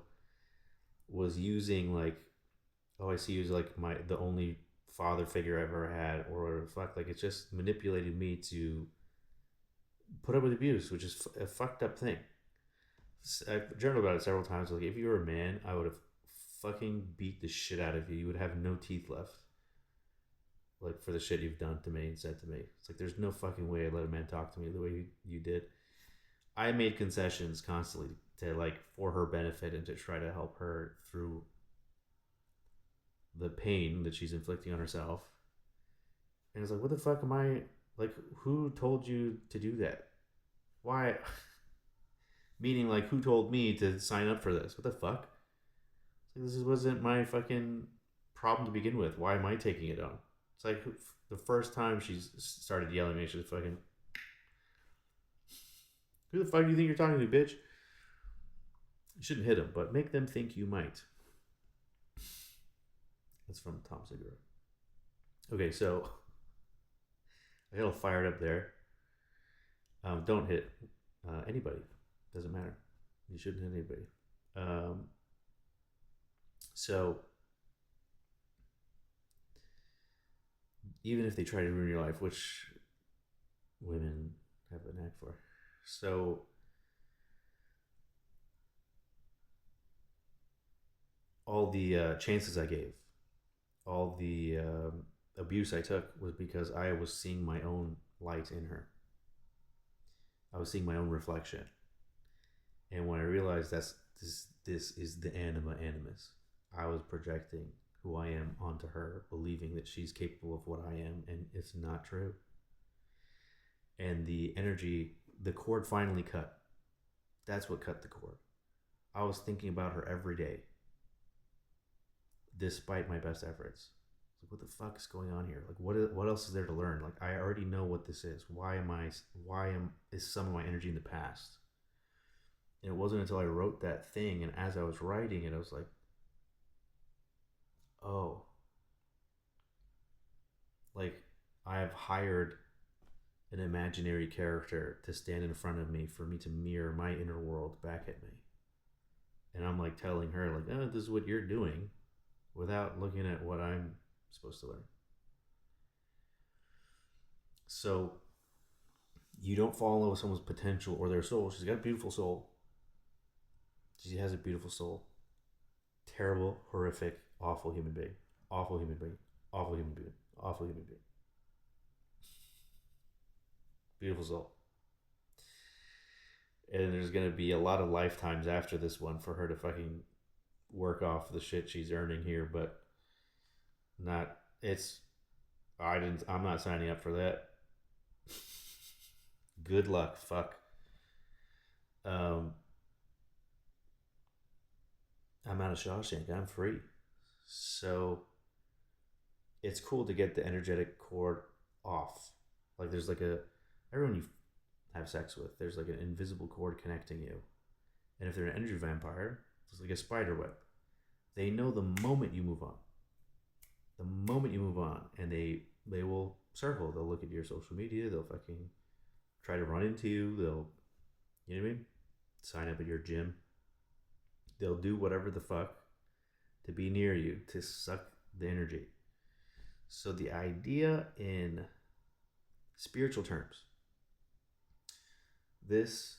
was using like, oh, I see you as like the only father figure I ever had, or whatever. Fuck, like, it's just manipulated me to put up with abuse, which is a fucked up thing. I've journaled about it several times. Like, if you were a man, I would have fucking beat the shit out of you. You would have no teeth left. Like, for the shit you've done to me and said to me. It's like, there's no fucking way I'd let a man talk to me the way you did. I made concessions constantly to, like, for her benefit and to try to help her through the pain that she's inflicting on herself. And it's like, what the fuck am I, like, who told you to do that? Why? Meaning, like, who told me to sign up for this? What the fuck? Like, this wasn't my fucking problem to begin with. Why am I taking it on? It's like, the first time she started yelling at me, she was fucking, who the fuck do you think you're talking to, bitch? You shouldn't hit them, but make them think you might. That's from Tom Segura. Okay, so I got all fired up there. Don't hit anybody. Doesn't matter. You shouldn't hit anybody. So even if they try to ruin your life, which women have a knack for, so all the chances I gave, all the abuse I took, was because I was seeing my own light in her. I was seeing my own reflection. And when I realized this is the anima animus, I was projecting who I am onto her, believing that she's capable of what I am, and it's not true. And the energy, the cord finally cut. That's what cut the cord. I was thinking about her every day, despite my best efforts. Like, what the fuck is going on here? Like, what else is there to learn? Like, I already know what this is. Is some of my energy in the past? And it wasn't until I wrote that thing, and as I was writing it, I was like, oh, like, I have hired an imaginary character to stand in front of me for me to mirror my inner world back at me. And I'm like telling her, like, oh, this is what you're doing, without looking at what I'm supposed to learn. So you don't fall in love with someone's potential or their soul. She's got a beautiful soul. She has a beautiful soul. Terrible, horrific, awful human being. Awful human being. Awful human being. Awful human being. Beautiful soul. And there's gonna be a lot of lifetimes after this one for her to fucking work off the shit she's earning here, but not. It's. I didn't. I'm not signing up for that. Good luck. Fuck. Um, I'm out of Shawshank. I'm free. So it's cool to get the energetic cord off. Like there's like a everyone you have sex with, there's like an invisible cord connecting you. And if they're an energy vampire, it's like a spider web. They know the moment you move on. The moment you move on, and they will circle. They'll look at your social media. They'll fucking try to run into you. They'll, you know what I mean? Sign up at your gym. They'll do whatever the fuck to be near you, to suck the energy. So the idea in spiritual terms, this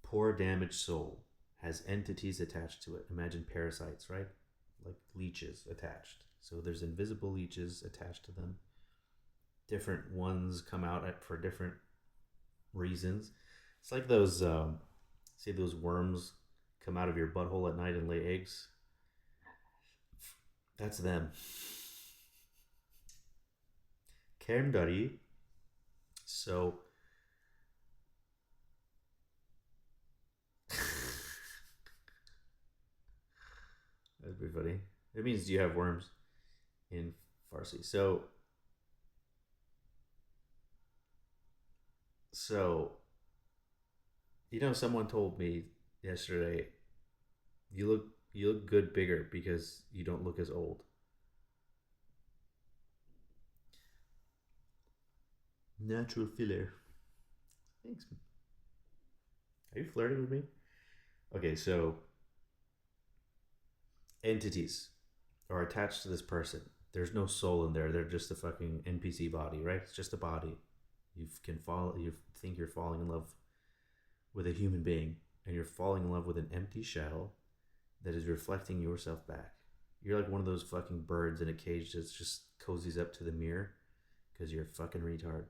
poor damaged soul has entities attached to it. Imagine parasites, right? Like leeches attached. So there's invisible leeches attached to them. Different ones come out for different reasons. It's like those, say those worms come out of your butthole at night and lay eggs. That's them. Kerm Dari. So that's pretty funny. It means do you have worms in Farsi. So someone told me yesterday, you look good bigger because you don't look as old. Natural filler. Thanks. Are you flirting with me? Okay, so entities are attached to this person. There's no soul in there. They're just a fucking NPC body, right? It's just a body. You think you're falling in love with a human being, and you're falling in love with an empty shell that is reflecting yourself back. You're like one of those fucking birds in a cage that just cozies up to the mirror because you're a fucking retard.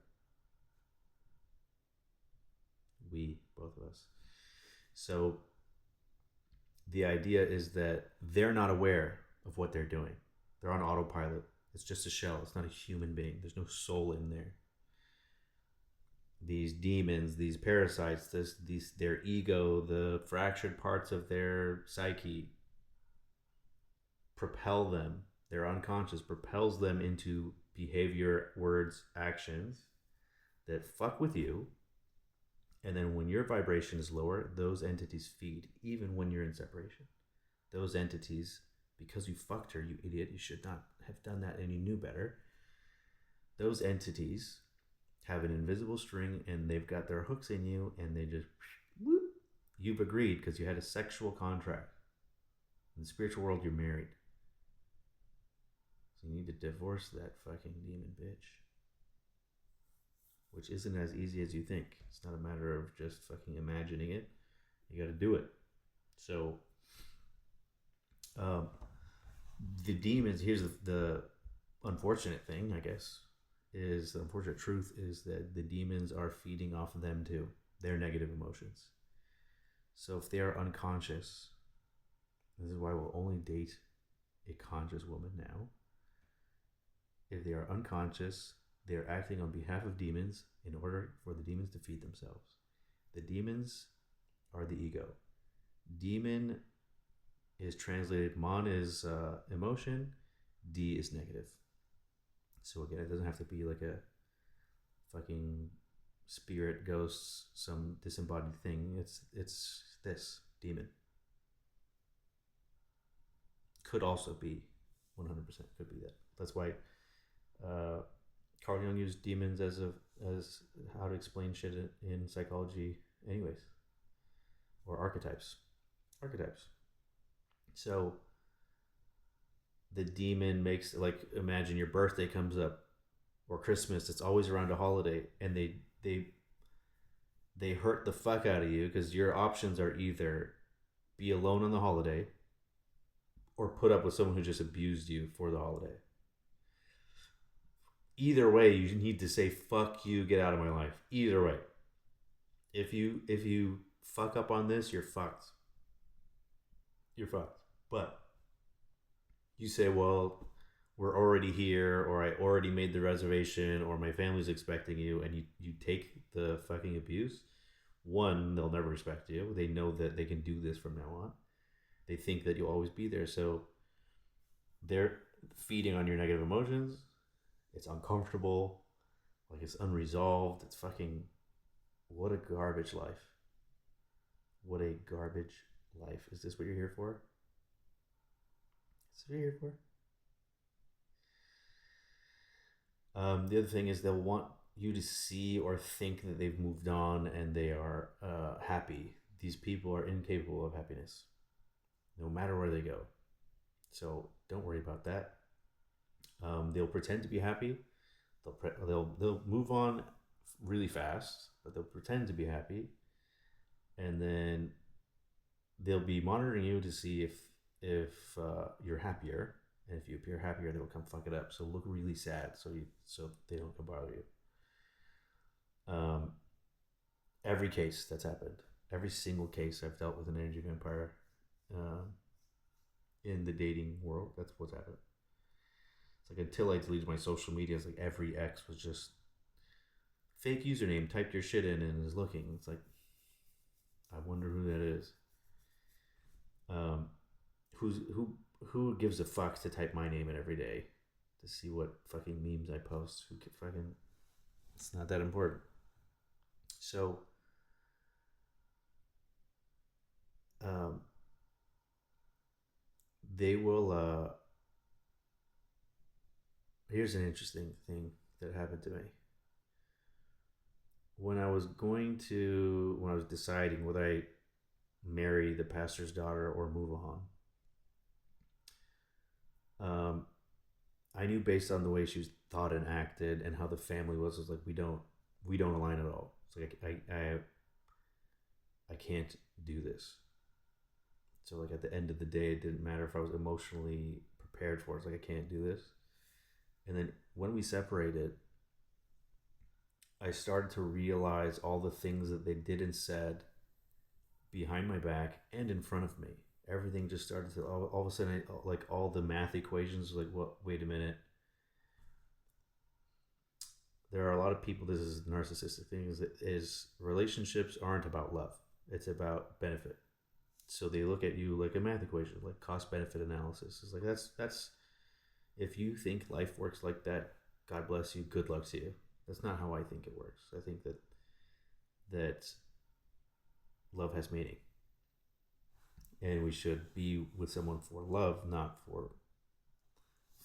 We, both of us. So the idea is that they're not aware of what they're doing. They're on autopilot. It's just a shell. It's not a human being. There's no soul in there. These demons, these parasites, their ego, the fractured parts of their psyche propel them. Their unconscious propels them into behavior, words, actions that fuck with you. And then when your vibration is lower, those entities feed, even when you're in separation. Those entities, because you fucked her, you idiot, you should not have done that and you knew better. Those entities have an invisible string and they've got their hooks in you and they just, whoop, you've agreed because you had a sexual contract. In the spiritual world, you're married. So you need to divorce that fucking demon bitch. Which isn't as easy as you think. It's not a matter of just fucking imagining it. You got to do it. So, the demons. Here's the unfortunate thing, I guess, is the unfortunate truth is that the demons are feeding off of them too. Their negative emotions. So if they are unconscious, this is why we'll only date a conscious woman now. If they are unconscious, they are acting on behalf of demons in order for the demons to feed themselves. The demons are the ego. Demon is translated, mon is emotion, D is negative. So again, it doesn't have to be like a fucking spirit, ghost, some disembodied thing. It's this demon. Could also be 100% could be that. That's why Carl Jung used demons as how to explain shit in psychology, anyways, or archetypes. So the demon makes, like, imagine your birthday comes up or Christmas. It's always around a holiday, and they hurt the fuck out of you because your options are either be alone on the holiday or put up with someone who just abused you for the holiday. Either way, you need to say fuck you, get out of my life. Either way. If you fuck up on this, you're fucked. You're fucked. But you say, well, we're already here, or I already made the reservation, or my family's expecting you, and you take the fucking abuse. One, they'll never respect you. They know that they can do this from now on. They think that you'll always be there. So they're feeding on your negative emotions. It's uncomfortable. Like, it's unresolved. It's fucking, what a garbage life. What a garbage life. Is this what you're here for? Is this what you're here for? The other thing is they'll want you to see or think that they've moved on and they are happy. These people are incapable of happiness, no matter where they go. So don't worry about that. They'll pretend to be happy. They'll move on really fast, but they'll pretend to be happy, and then they'll be monitoring you to see if you're happier. And if you appear happier, they'll come fuck it up. So look really sad, so they don't come bother you. Every case that's happened, every single case I've dealt with an energy vampire, in the dating world, that's what's happened. It's like, until I deleted my social media, it's like every ex was just fake username, typed your shit in and is looking. It's like, I wonder who that is. Who gives a fuck to type my name in every day to see what fucking memes I post? Who could fucking? It's not that important. So, they will. Here's an interesting thing that happened to me. When I was deciding whether I marry the pastor's daughter or move on, I knew based on the way she was thought and acted and how the family was like, we don't align at all. It's like I can't do this. So like, at the end of the day, it didn't matter if I was emotionally prepared for it. It's like, I can't do this. And then when we separated, I started to realize all the things that they did and said behind my back and in front of me. Everything just started to, all of a sudden, like, all the math equations were like, what? Wait a minute. There are a lot of people, this is narcissistic things, is relationships aren't about love. It's about benefit. So they look at you like a math equation, like cost benefit analysis. It's like, that's if you think life works like that, God bless you, good luck to you. That's not how I think it works. I think that love has meaning. And we should be with someone for love, not for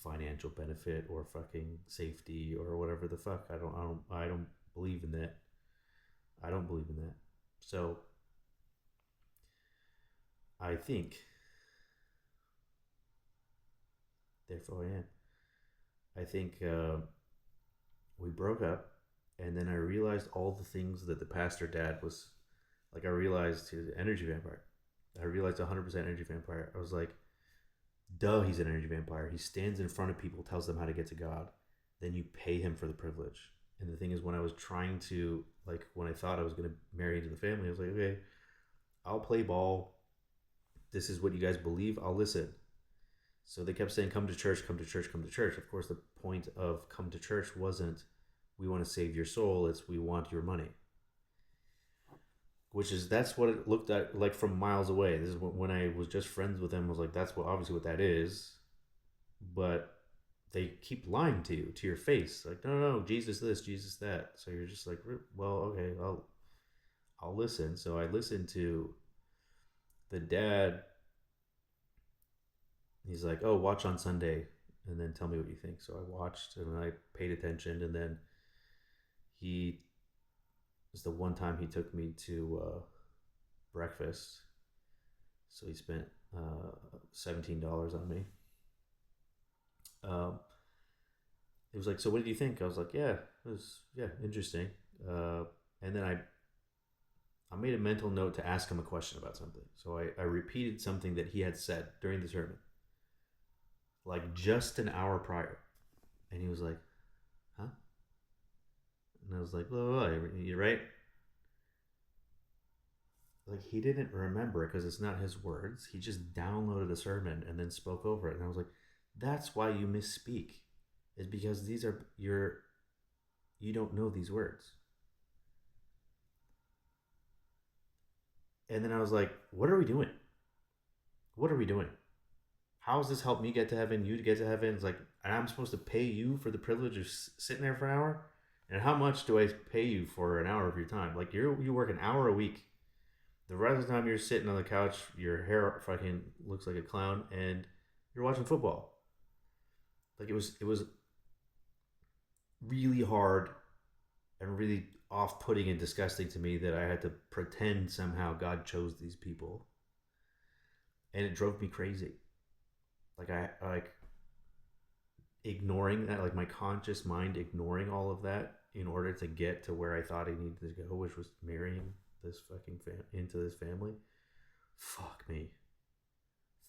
financial benefit or fucking safety or whatever the fuck. I don't believe in that. I don't believe in that. So I think, therefore I am. I think we broke up, and then I realized all the things that the pastor dad was like. I realized he was an energy vampire. I realized 100% energy vampire. I was like, duh, he's an energy vampire. He stands in front of people, tells them how to get to God. Then you pay him for the privilege. And the thing is, when I was trying to, like, when I thought I was going to marry into the family, I was like, okay, I'll play ball. This is what you guys believe. I'll listen. So they kept saying, come to church, come to church, come to church. Of course, the point of come to church wasn't, we want to save your soul. It's, we want your money. That's what it looked like from miles away. This is when I was just friends with them. I was like, that's obviously what that is. But they keep lying to you, to your face. Like, no, Jesus this, Jesus that. So you're just like, well, okay, I'll listen. So I listened to the dad. He's like, oh, watch on Sunday and then tell me what you think. So I watched and I paid attention, and then he was the one time he took me to breakfast. So he spent $17 on me. It was like, so what did you think? I was like, yeah, it was interesting. And then I made a mental note to ask him a question about something. So I repeated something that he had said during the sermon. like just an hour prior. And he was like, huh? And I was like, blah, blah, blah. You right? Like, he didn't remember it because it's not his words. He just downloaded a sermon and then spoke over it. And I was like, that's why you misspeak, is because these are you don't know these words. And then I was like, what are we doing? What are we doing? How does this help me get to heaven? You to get to heaven? It's like, and I'm supposed to pay you for the privilege of sitting there for an hour? And how much do I pay you for an hour of your time? Like, you work an hour a week. The rest of the time you're sitting on the couch, your hair fucking looks like a clown, and you're watching football. Like, it was really hard and really off-putting and disgusting to me that I had to pretend somehow God chose these people, and it drove me crazy. Like, I like ignoring that, like my conscious mind ignoring all of that in order to get to where I thought I needed to go, which was marrying this fucking into this family. Fuck me.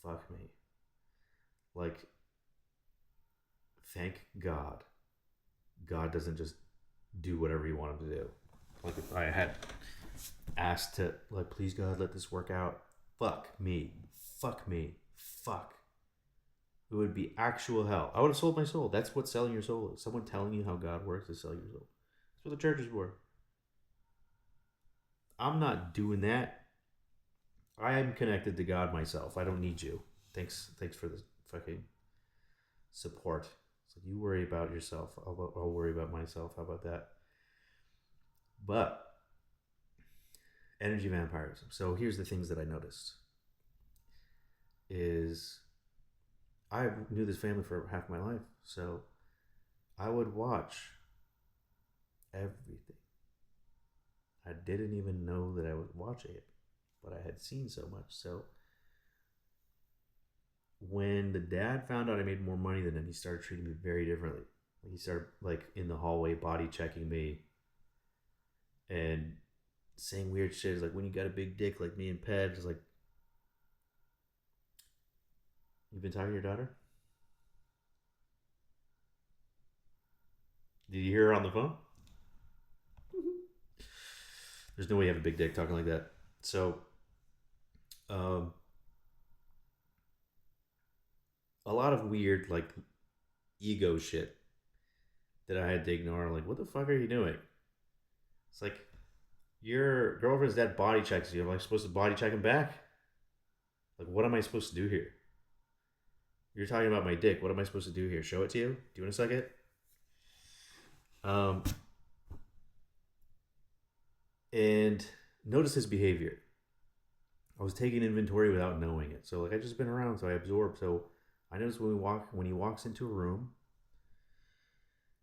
Fuck me. Like, thank God. God doesn't just do whatever you want him to do. Like, if I had asked to, like, please God, let this work out. Fuck me. Fuck me. Fuck. It would be actual hell. I would have sold my soul. That's what selling your soul is. Someone telling you how God works is selling your soul. That's what the church is for. I'm not doing that. I am connected to God myself. I don't need you. Thanks for the fucking support. It's like, you worry about yourself. I'll worry about myself. How about that? But energy vampirism. So here's the things that I noticed. Is I knew this family for half my life, so I would watch everything. I didn't even know that I was watching it, but I had seen so much. So when the dad found out I made more money than him, he started treating me very differently. He started, like, in the hallway body checking me and saying weird shit. It's like, when you got a big dick like me and Ped, it's like, you've been talking to your daughter? Did you hear her on the phone? There's no way you have a big dick talking like that. So, um, a lot of weird, like, ego shit that I had to ignore. Like, what the fuck are you doing? It's like, your girlfriend's dad body checks you. Am I supposed to body check him back? Like, what am I supposed to do here? You're talking about my dick. What am I supposed to do here? Show it to you? Do you want to suck it? Um, and notice his behavior. I was taking inventory without knowing it. So, like, I just been around, so I absorbed. So I noticed when he walks into a room,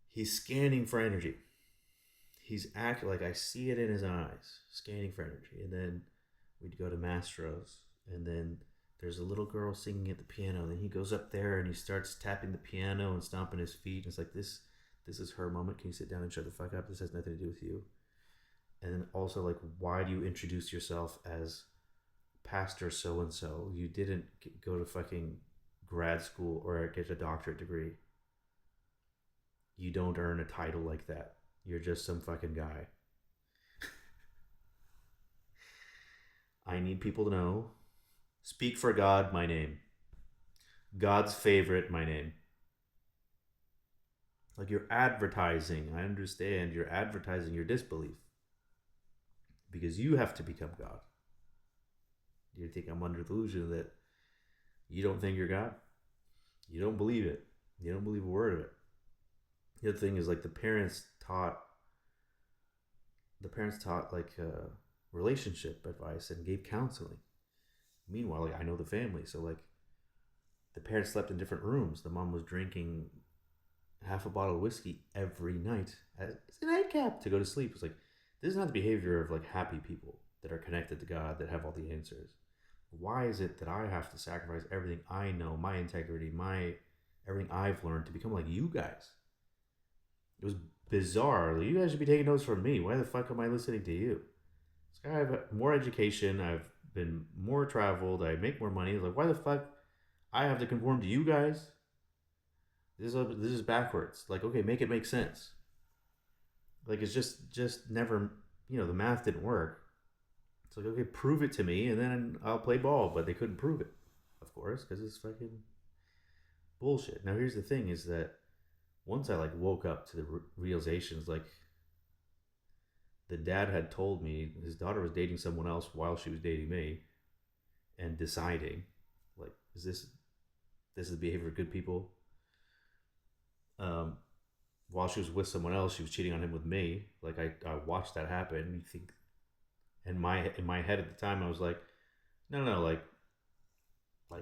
he's scanning for energy. He's acting like, I see it in his eyes, scanning for energy. And then we'd go to Mastro's, and then there's a little girl singing at the piano. And then he goes up there and he starts tapping the piano and stomping his feet. And it's like, this is her moment. Can you sit down and shut the fuck up? This has nothing to do with you. And then also, like, why do you introduce yourself as Pastor so and so? You didn't go to fucking grad school or get a doctorate degree. You don't earn a title like that. You're just some fucking guy. I need people to know. Speak for God, my name. God's favorite, my name. Like, you're advertising. I understand you're advertising your disbelief. Because you have to become God. You think I'm under the illusion that you don't think you're God? You don't believe it. You don't believe a word of it. The other thing is, like, the parents taught like relationship advice and gave counseling. Meanwhile, like, I know the family, so, like, the parents slept in different rooms. The mom was drinking half a bottle of whiskey every night as a nightcap to go to sleep. It's like, this is not the behavior of, like, happy people that are connected to God, that have all the answers. Why is it that I have to sacrifice everything I know, my integrity, everything I've learned, to become like you guys? It was bizarre. You guys should be taking notes from me. Why the fuck am I listening to you? I have more education. I've been more traveled. I make more money. Like, why the fuck I have to conform to you guys? This is backwards. Like, okay, make it make sense. Like, it's just never, the math didn't work. It's like, okay, prove it to me, and then I'll play ball. But they couldn't prove it, of course, because it's fucking bullshit. Now, here's the thing: is that once I like woke up to the realizations, like the dad had told me his daughter was dating someone else while she was dating me, and deciding, like, is this is the behavior of good people? Um, while she was with someone else, she was cheating on him with me. Like I watched that happen. You think in my head at the time, I was like, no, no, like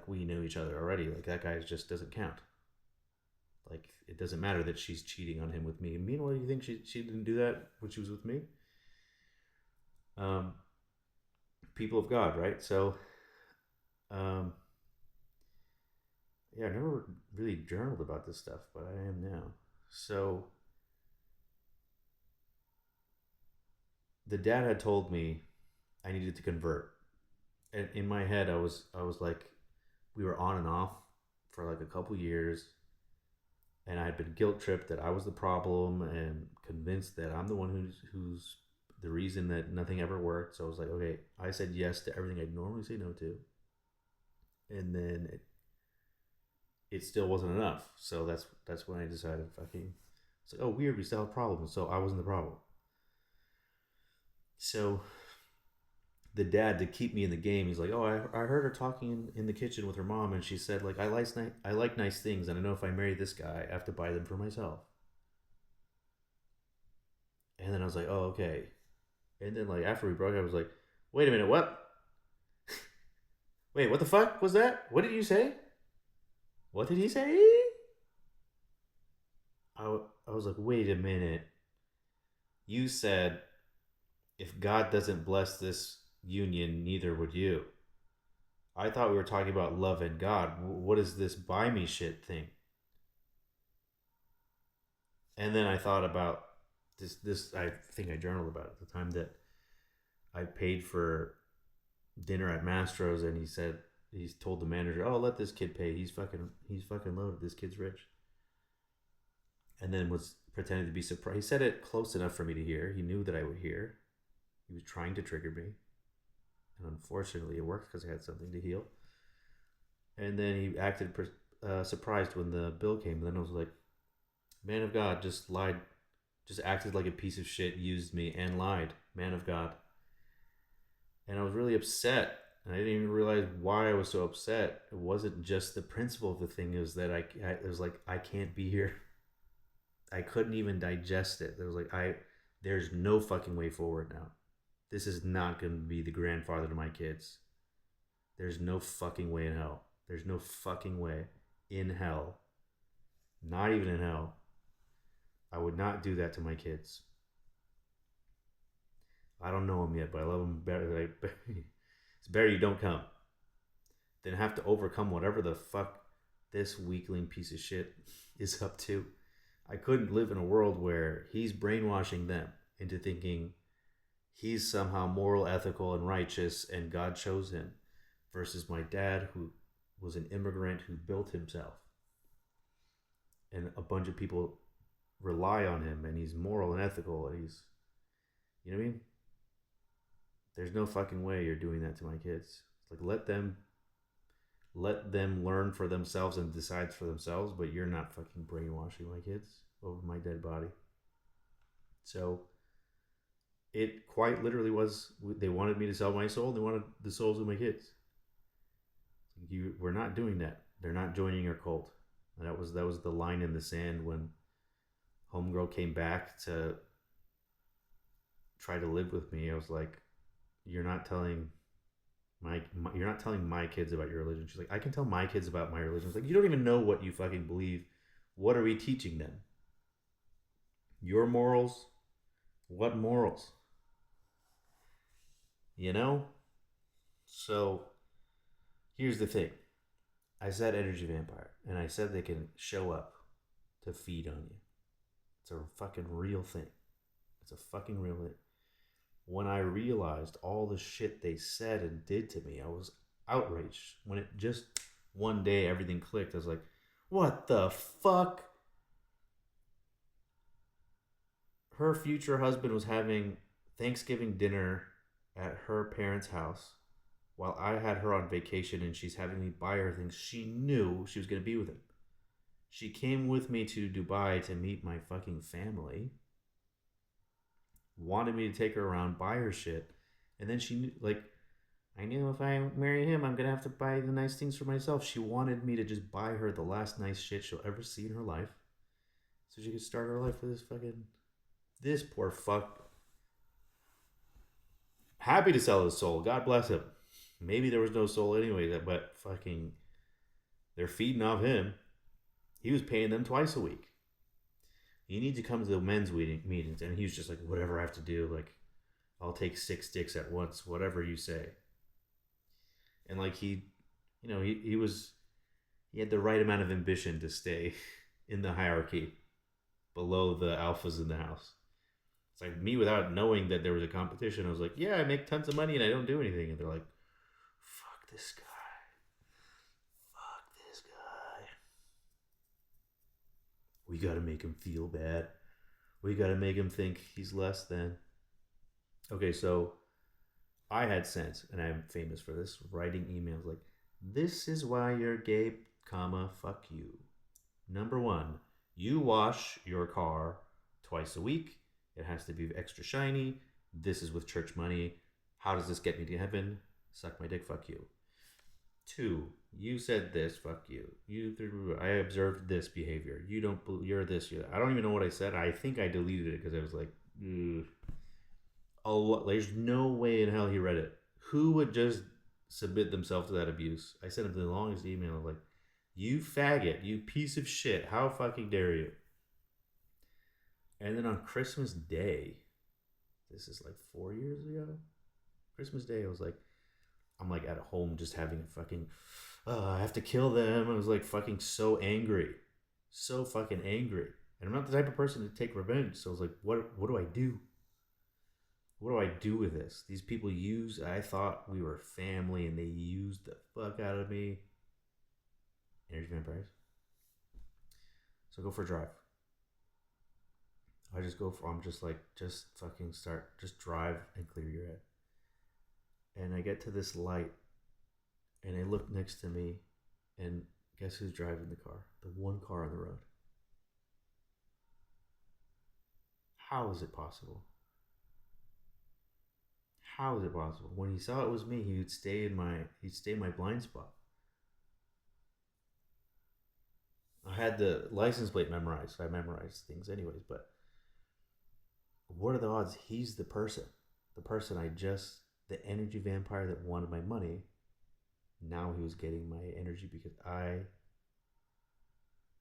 we knew each other already. Like that guy just doesn't count. Like it doesn't matter that she's cheating on him with me. Meanwhile, you think she didn't do that when she was with me? Um, People of God, right? So, um, yeah, I never really journaled about this stuff, but I am now. So the dad had told me I needed to convert, and in my head, I was like, we were on and off for like a couple years, and I had been guilt tripped that I was the problem, and convinced that I'm the one who's the reason that nothing ever worked. So I was like, okay, I said yes to everything I'd normally say no to, and then it still wasn't enough. So that's when I decided, fucking, it's like, oh, weird, we still have problems. So I wasn't the problem. So the dad, to keep me in the game, he's like, oh, I heard her talking in the kitchen with her mom, and she said, like, I like nice things, and I know if I marry this guy, I have to buy them for myself. And then I was like, oh, okay. And then like after we broke up, I was like, wait a minute, what? Wait, what the fuck was that? What did you say? What did he say? I was like, wait a minute. You said if God doesn't bless this union, neither would you. I thought we were talking about love and God. What is this buy me shit thing? And then I thought about this I think I journaled about it at the time, that I paid for dinner at Mastro's, and he's told the manager, "Oh, let this kid pay. He's fucking loaded. This kid's rich." And then was pretending to be surprised. He said it close enough for me to hear. He knew that I would hear. He was trying to trigger me, and unfortunately, it worked because I had something to heal. And then he acted surprised when the bill came. And then I was like, "Man of God, just lied, just acted like a piece of shit, used me, and lied. Man of God." And I was really upset. And I didn't even realize why I was so upset. It wasn't just the principle of the thing. It was that it was like, I can't be here. I couldn't even digest it. It was like, there's no fucking way forward now. This is not going to be the grandfather to my kids. There's no fucking way in hell. There's no fucking way in hell. Not even in hell. I would not do that to my kids. I don't know them yet, but I love them better. It's better you don't come than have to overcome whatever the fuck this weakling piece of shit is up to. I couldn't live in a world where he's brainwashing them into thinking he's somehow moral, ethical, and righteous, and God chose him, versus my dad, who was an immigrant who built himself, and a bunch of people rely on him, and he's moral and ethical, and he's, you know what I mean? There's no fucking way you're doing that to my kids. It's like, let them learn for themselves and decide for themselves, but you're not fucking brainwashing my kids over my dead body. So it quite literally was, they wanted me to sell my soul. They wanted the souls of my kids. We're not doing that. They're not joining your cult. And that was the line in the sand when homegirl came back to try to live with me. I was like, you're not telling you're not telling my kids about your religion. She's like, I can tell my kids about my religion. It's like, you don't even know what you fucking believe. What are we teaching them? Your morals? What morals? You know? So here's the thing. I said energy vampire, and I said they can show up to feed on you. It's a fucking real thing. It's a fucking real thing. When I realized all the shit they said and did to me, I was outraged. When it just one day everything clicked, I was like, What the fuck? Her future husband was having Thanksgiving dinner at her parents' house while I had her on vacation and she's having me buy her things. She knew she was going to be with him. She came with me to Dubai to meet my fucking family, wanted me to take her around, buy her shit, and then she knew, like, I knew if I marry him, I'm gonna have to buy the nice things for myself. She wanted me to just buy her the last nice shit she'll ever see in her life, so she could start her life with this poor fuck. Happy to sell his soul. God bless him. Maybe there was no soul anyway, but fucking, they're feeding off him. He was paying them twice a week. You need to come to the men's meetings, and he was just like, whatever I have to do, like, I'll take 6 dicks at once, whatever you say. And like he had the right amount of ambition to stay in the hierarchy below the alphas in the house. It's like me without knowing that there was a competition. I was like, yeah, I make tons of money and I don't do anything. And they're like, fuck this guy. Fuck this guy. We gotta make him feel bad. We gotta make him think he's less than. Okay, so I had sense, and I'm famous for this, writing emails like, this is why you're gay, comma, fuck you. Number one, you wash your car twice a week. It has to be extra shiny. This is with church money. How does this get me to heaven? Suck my dick, fuck you. Two, you said this, fuck you. I observed this behavior. You're this, you're that. I don't even know what I said. I think I deleted it because I was like, ugh. There's no way in hell he read it. Who would just submit themselves to that abuse? I sent him the longest email, like, you faggot, you piece of shit, how fucking dare you? And then on Christmas Day, this is like 4 years ago, Christmas Day, I'm like at home just having a fucking, I have to kill them. I was like fucking so angry. So fucking angry. And I'm not the type of person to take revenge. So I was like, what do I do? What do I do with this? These people I thought we were family and they used the fuck out of me. Energy vampires. So I go for a drive. I'm just like, just fucking start, just drive and clear your head. And I get to this light and I look next to me and guess who's driving the car? The one car on the road. How is it possible? How is it possible? When he saw it was me, he'd stay in my blind spot. I had the license plate memorized, so I memorized things anyways, but what are the odds he's the person the energy vampire that wanted my money. Now he was getting my energy because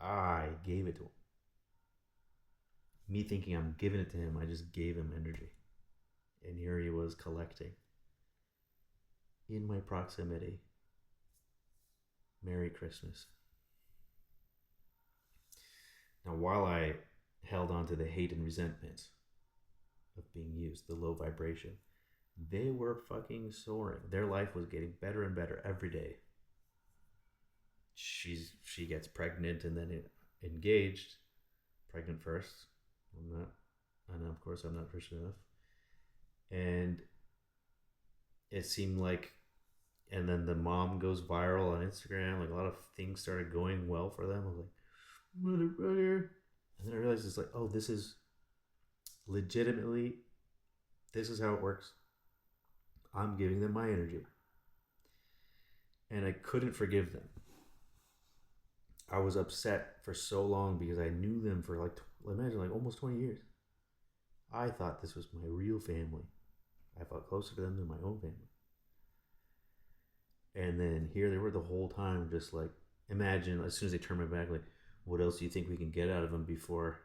I gave it to him. Me thinking I'm giving it to him, I just gave him energy. And here he was collecting in my proximity. Merry Christmas. Now, while I held on to the hate and resentment of being used, the low vibration, they were fucking soaring. Their life was getting better and better every day. She gets pregnant and then engaged. Pregnant first. I'm not. And of course, I'm not Christian enough. And it seemed like, and then the mom goes viral on Instagram. Like a lot of things started going well for them. I was like, motherfucker. And then I realized it's like, oh, this is legitimately, this is how it works. I'm giving them my energy. And I couldn't forgive them. I was upset for so long because I knew them for imagine almost 20 years. I thought this was my real family. I felt closer to them than my own family. And then here they were the whole time, just like, imagine as soon as they turned my back, like, what else do you think we can get out of them before?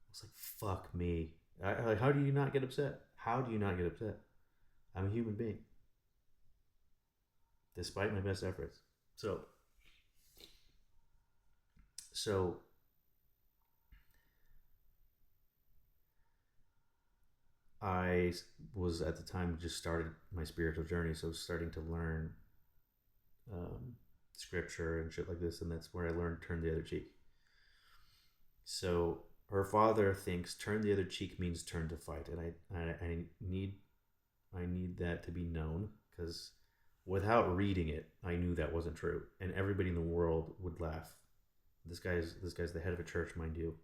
I was like, fuck me. How do you not get upset? How do you not get upset? I'm a human being. Despite my best efforts. So I was at the time just started my spiritual journey, so starting to learn scripture and shit like this, and that's where I learned turn the other cheek. So her father thinks turn the other cheek means turn to fight, and I need that to be known, because without reading it, I knew that wasn't true, and everybody in the world would laugh. This guy's the head of a church, mind you.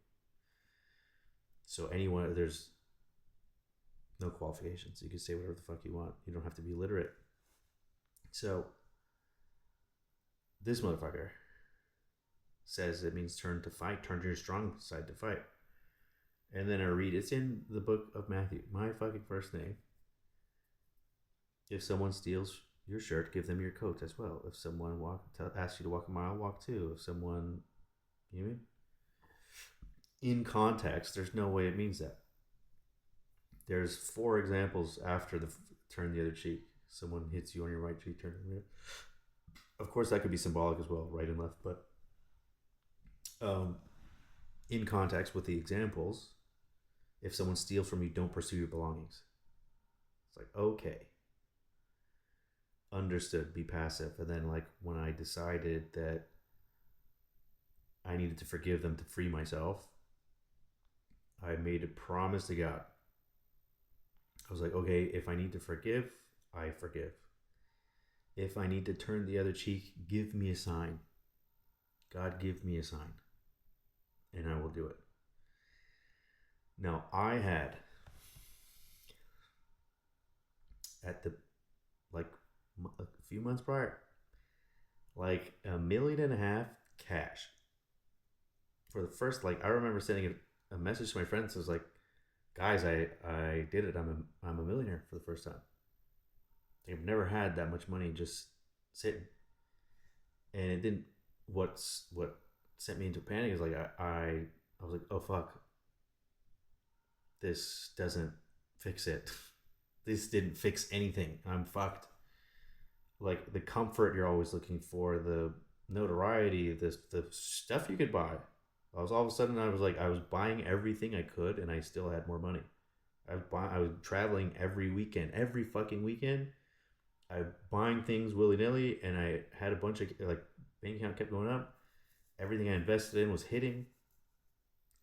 So anyone, there's no qualifications. You can say whatever the fuck you want. You don't have to be literate. So this motherfucker says it means turn to fight, turn to your strong side to fight. And then I read, it's in the book of Matthew, my fucking first name. If someone steals your shirt, give them your coat as well. If someone asks you to walk a mile, walk two. If someone, you know what I mean? In context, there's no way it means that. There's 4 examples after the turn the other cheek. Someone hits you on your right cheek, turn the other. Of course, that could be symbolic as well, right and left. But in context with the examples, if someone steals from you, don't pursue your belongings. It's like, okay, understood, be passive. And then, like, when I decided that I needed to forgive them to free myself, I made a promise to God. I was like, okay, if I need to forgive, I forgive. If I need to turn the other cheek, give me a sign. God, give me a sign. And I will do it. Now, I had, at the, like, a few months prior, like $1.5 million cash. For the first, like, I remember sending a message to my friends. I was like, guys, I did it. I'm a millionaire for the first time. I've never had that much money just sitting. And it didn't, what sent me into panic is like, I was like, oh fuck, this doesn't fix it. This didn't fix anything. I'm fucked. Like, the comfort you're always looking for, the notoriety, the stuff you could buy. All of a sudden I was buying everything I could, and I still had more money. I was traveling every weekend, every fucking weekend. I was buying things willy nilly, and I had a bunch of, like, bank account kept going up. Everything I invested in was hitting,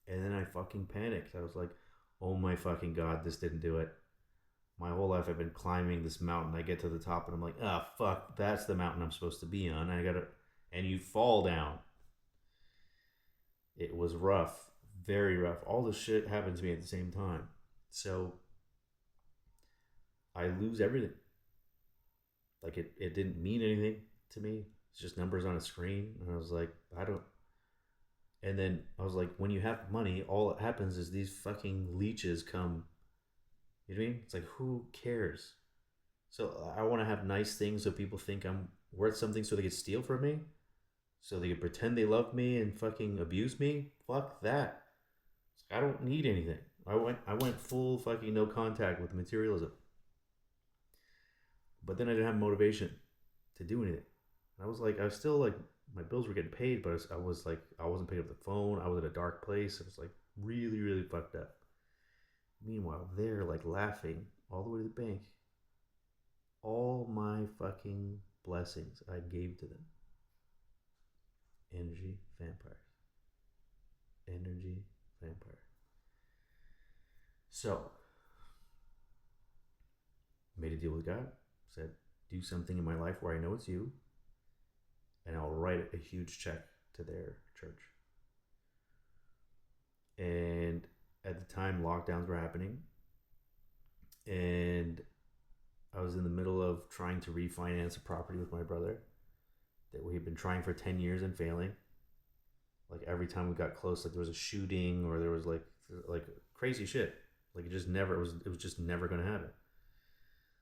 and then I fucking panicked. I was like, oh my fucking god, this didn't do it. My whole life I've been climbing this mountain. I get to the top and I'm like, oh fuck, that's the mountain I'm supposed to be on. And you fall down. It was rough, very rough. All this shit happened to me at the same time. So I lose everything. Like, it didn't mean anything to me. It's just numbers on a screen. And I was like, and then I was like, when you have money, all that happens is these fucking leeches come. You know what I mean? It's like, who cares? So I want to have nice things so people think I'm worth something, so they can steal from me, so they can pretend they love me and fucking abuse me. Fuck that. I don't need anything. I went full fucking no contact with materialism. But then I didn't have motivation to do anything. I was still like, my bills were getting paid, but I was like, I wasn't picking up the phone. I was in a dark place. It was like really, really fucked up. Meanwhile, they're like laughing all the way to the bank. All my fucking blessings I gave to them. Energy vampires. Energy vampire. So, made a deal with God. Said, do something in my life where I know it's you, and I'll write a huge check to their church. And at the time, lockdowns were happening, and I was in the middle of trying to refinance a property with my brother that we had been trying for 10 years and failing. Like, every time we got close, like, there was a shooting, or there was like crazy shit. Like, it was just never going to happen.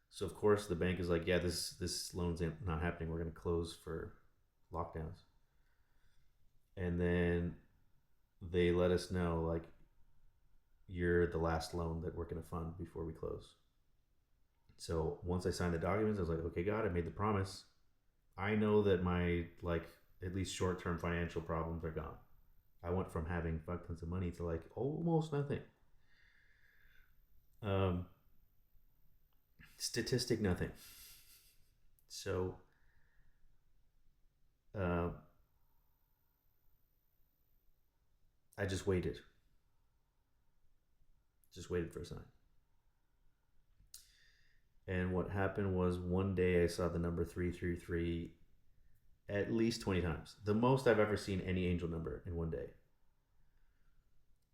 So of course the bank is like, yeah, this loan's not happening. We're going to close for lockdowns. And then they let us know, like, you're the last loan that we're going to fund before we close. So once I signed the documents, I was like, okay, God, I made the promise. I know that my, like, at least short-term financial problems are gone. I went from having fuck tons of money to, like, almost nothing. Statistic nothing. So uh, I just waited for a sign. And what happened was one day I saw the number 333 at least 20 times. The most I've ever seen any angel number in one day.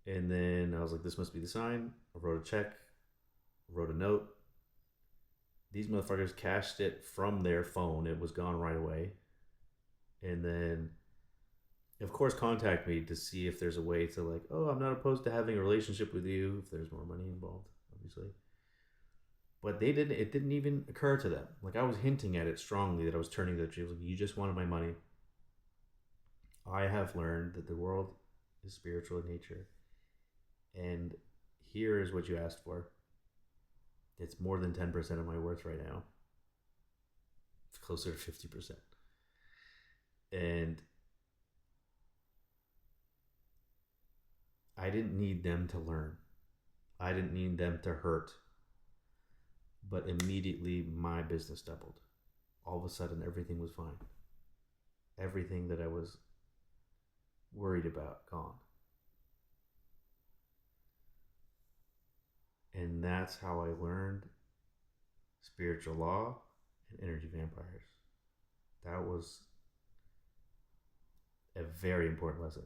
And then I was like, this must be the sign. I wrote a check, wrote a note. These motherfuckers cashed it from their phone. It was gone right away. And then, of course, contact me to see if there's a way to, like, oh, I'm not opposed to having a relationship with you if there's more money involved, obviously. But they didn't. It didn't even occur to them. Like, I was hinting at it strongly that I was turning the cheek. Like, you just wanted my money. I have learned that the world is spiritual in nature, and here is what you asked for. It's more than 10% of my worth right now. It's closer to 50%. And I didn't need them to learn. I didn't need them to hurt. But immediately my business doubled. All of a sudden, everything was fine. Everything that I was worried about, gone. And that's how I learned spiritual law and energy vampires. That was a very important lesson.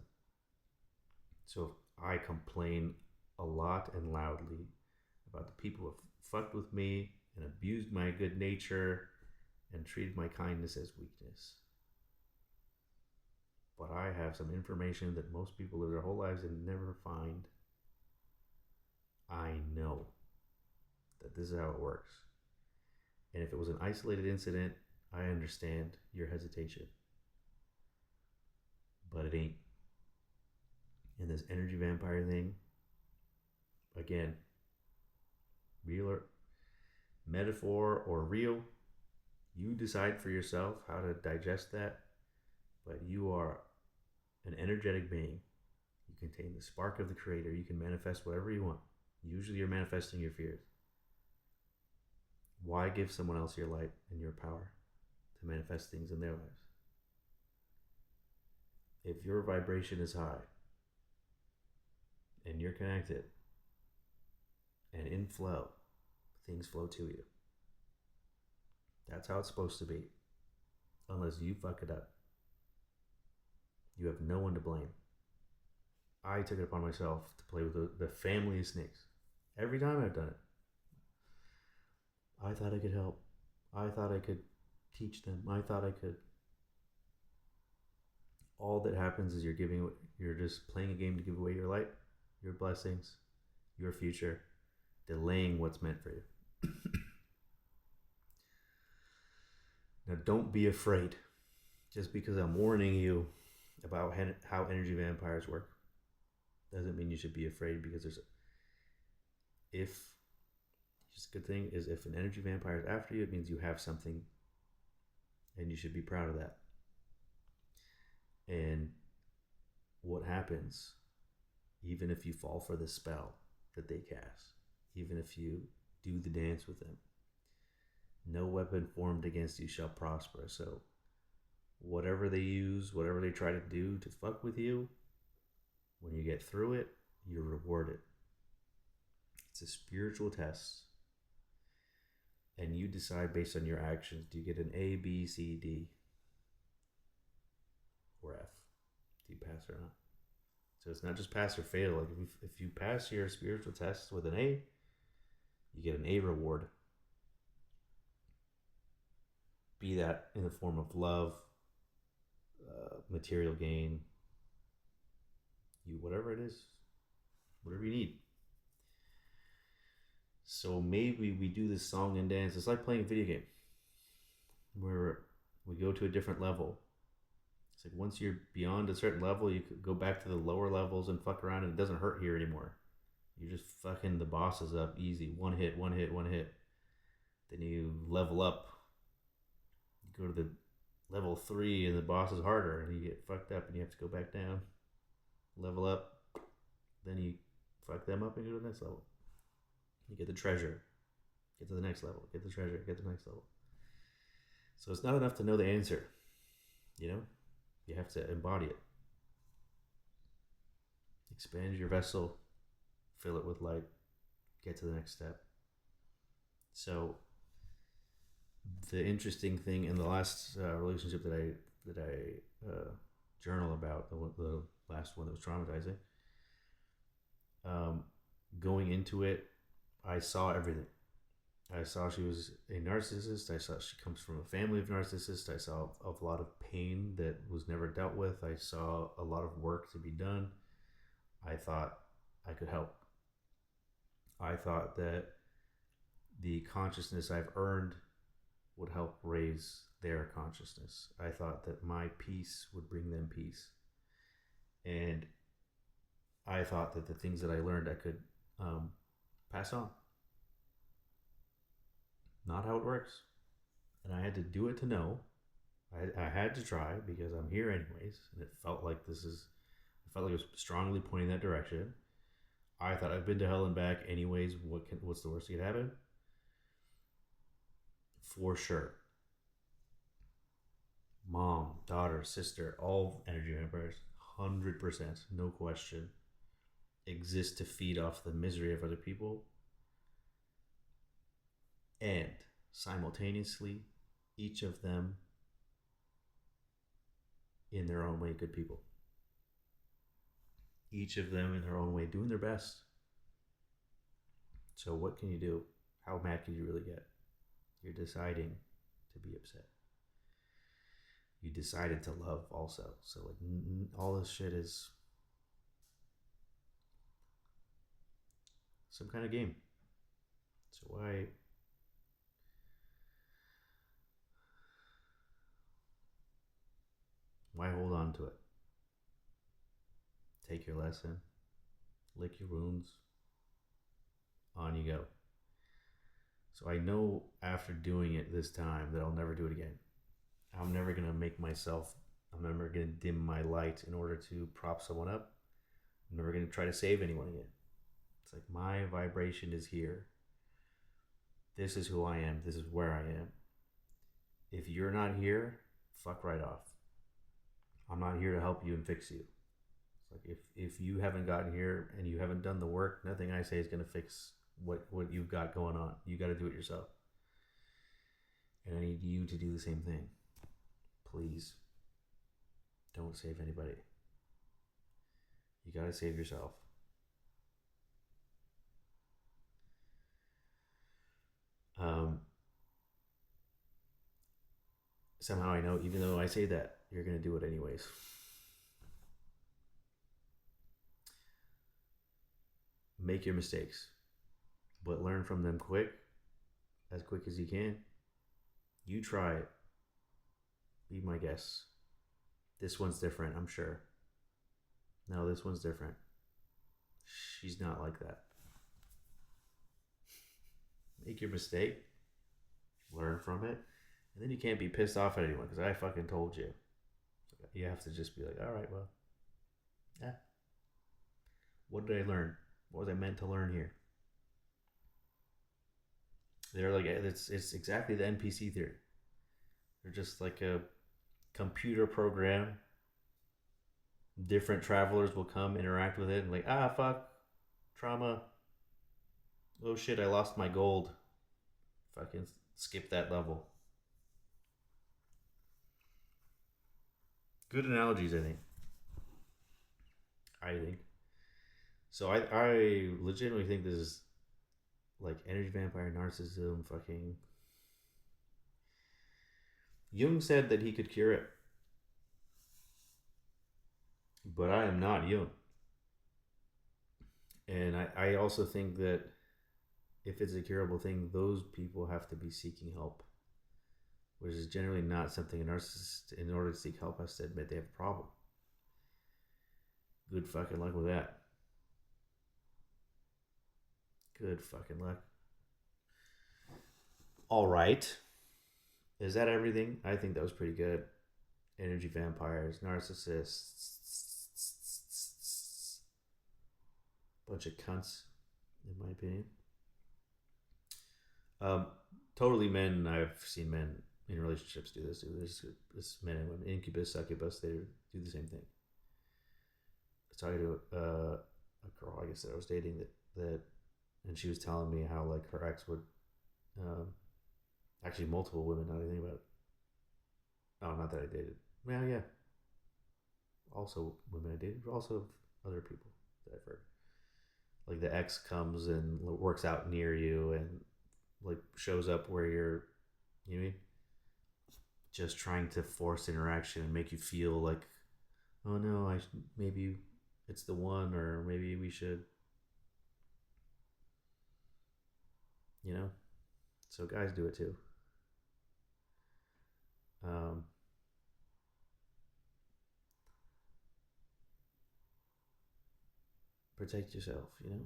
So if I complain a lot and loudly about the people who have fucked with me and abused my good nature and treated my kindness as weakness, but I have some information that most people live their whole lives and never find. I know that this is how it works. And if it was an isolated incident, I understand your hesitation. But it ain't. And this energy vampire thing, again, real or metaphor or real, you decide for yourself how to digest that. But you are an energetic being. You contain the spark of the creator. You can manifest whatever you want. Usually you're manifesting your fears. Why give someone else your light and your power to manifest things in their lives? If your vibration is high and you're connected and in flow, things flow to you. That's how it's supposed to be. Unless you fuck it up. You have no one to blame. I took it upon myself to play with the family of snakes. Every time I've done it. I thought I could help. I thought I could teach them. I thought I could. All that happens is you're just playing a game to give away your light, your blessings, your future, delaying what's meant for you. Now, don't be afraid. Just because I'm warning you about how energy vampires work doesn't mean you should be afraid, because just a good thing is if an energy vampire is after you, it means you have something and you should be proud of that. And what happens, even if you fall for the spell that they cast, even if you do the dance with them, no weapon formed against you shall prosper. So whatever they use, whatever they try to do to fuck with you, when you get through it, you're rewarded. It's a spiritual test. And you decide based on your actions, do you get an A, B, C, D, or F? Do you pass or not? So it's not just pass or fail. Like if you pass your spiritual test with an A, you get an A reward. Be that in the form of love, material gain, whatever it is, whatever you need. So maybe we do this song and dance. It's like playing a video game where we go to a different level. It's like once you're beyond a certain level, you could go back to the lower levels and fuck around, and it doesn't hurt here anymore. You're just fucking the bosses up easy. One hit. Then you level up. You go to the level 3 and the boss is harder, and you get fucked up and you have to go back down. Level up. Then you fuck them up and go to the next level. You get the treasure. Get to the next level. Get the treasure. Get to the next level. So it's not enough to know the answer. You know? You have to embody it. Expand your vessel, fill it with light, get to the next step. So the interesting thing in the last relationship that I journal about, the last one that was traumatizing, going into it, I saw everything. I saw she was a narcissist. I saw she comes from a family of narcissists. I saw a lot of pain that was never dealt with. I saw a lot of work to be done. I thought I could help. I thought that the consciousness I've earned would help raise their consciousness. I thought that my peace would bring them peace. And I thought that the things that I learned I could pass on. Not how it works. And I had to do it to know. I had to try because I'm here anyways. And it felt like it was strongly pointing that direction. I thought I've been to hell and back anyways. What's the worst that could happen? For sure. Mom, daughter, sister, all energy vampires, 100%, no question, exist to feed off the misery of other people. And simultaneously, each of them, in their own way, good people. Each of them in their own way doing their best. So what can you do? How mad can you really get? You're deciding to be upset. You decided to love also. So like all this shit is some kind of game. So why hold on to it? Take your lesson, lick your wounds, on you go. So I know after doing it this time that I'll never do it again. I'm never going to I'm never going to dim my light in order to prop someone up. I'm never going to try to save anyone again. It's like my vibration is here. This is who I am. This is where I am. If you're not here, fuck right off. I'm not here to help you and fix you. It's like if you haven't gotten here and you haven't done the work, nothing I say is going to fix what you've got going on. You got to do it yourself. And I need you to do the same thing. Please. Don't save anybody. You got to save yourself. Somehow I know, even though I say that, you're going to do it anyways. Make your mistakes, but learn from them as quick as you can. You try it. Be my guest. This one's different, I'm sure. No, this one's different. She's not like that. Make your mistake. Learn from it. And then you can't be pissed off at anyone because I fucking told you. You have to just be like, all right, well, yeah. What did I learn? What was I meant to learn here? They're like, it's exactly the NPC theory. They're just like a computer program. Different travelers will come interact with it and like, fuck, trauma. Oh shit, I lost my gold. Fucking skip that level. Good analogies, I think. So I legitimately think this is like energy vampire narcissism. Fucking Jung said that he could cure it, but I am not Jung. And I also think that if it's a curable thing, those people have to be seeking help, which is generally not something a narcissist, in order to seek help, has to admit they have a problem. Good fucking luck with that. Good fucking luck. All right. Is that everything? I think that was pretty good. Energy vampires, narcissists, bunch of cunts, in my opinion. Totally men. I've seen men in relationships do this too. There's this men and women, incubus, succubus, they do the same thing. I was talking to a girl, I guess, that I was dating that, and she was telling me how like her ex would, um, actually multiple women. Now that I think about it. Oh, not that I dated. Well, yeah, also women I dated, but also other people that I've heard. Like the ex comes and works out near you and like shows up where you're, you know what I mean? Just trying to force interaction and make you feel like, oh no, maybe it's the one, or maybe we should, you know. So guys do it too. Um, Protect yourself, you know.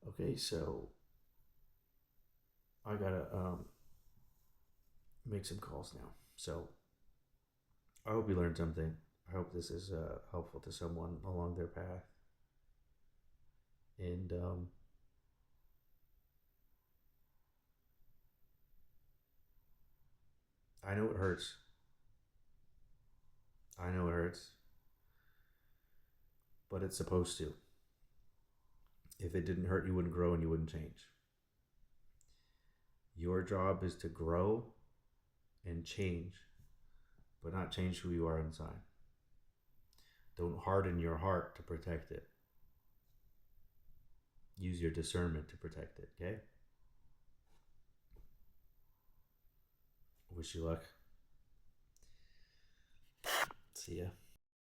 Okay, so I gotta make some calls now. So I hope you learned something. I hope this is helpful to someone along their path. And I know it hurts. I know it hurts, but it's supposed to. If it didn't hurt, you wouldn't grow and you wouldn't change. Your job is to grow and change, but not change who you are inside. Don't harden your heart to protect it. Use your discernment to protect it, okay? Wish you luck. See ya.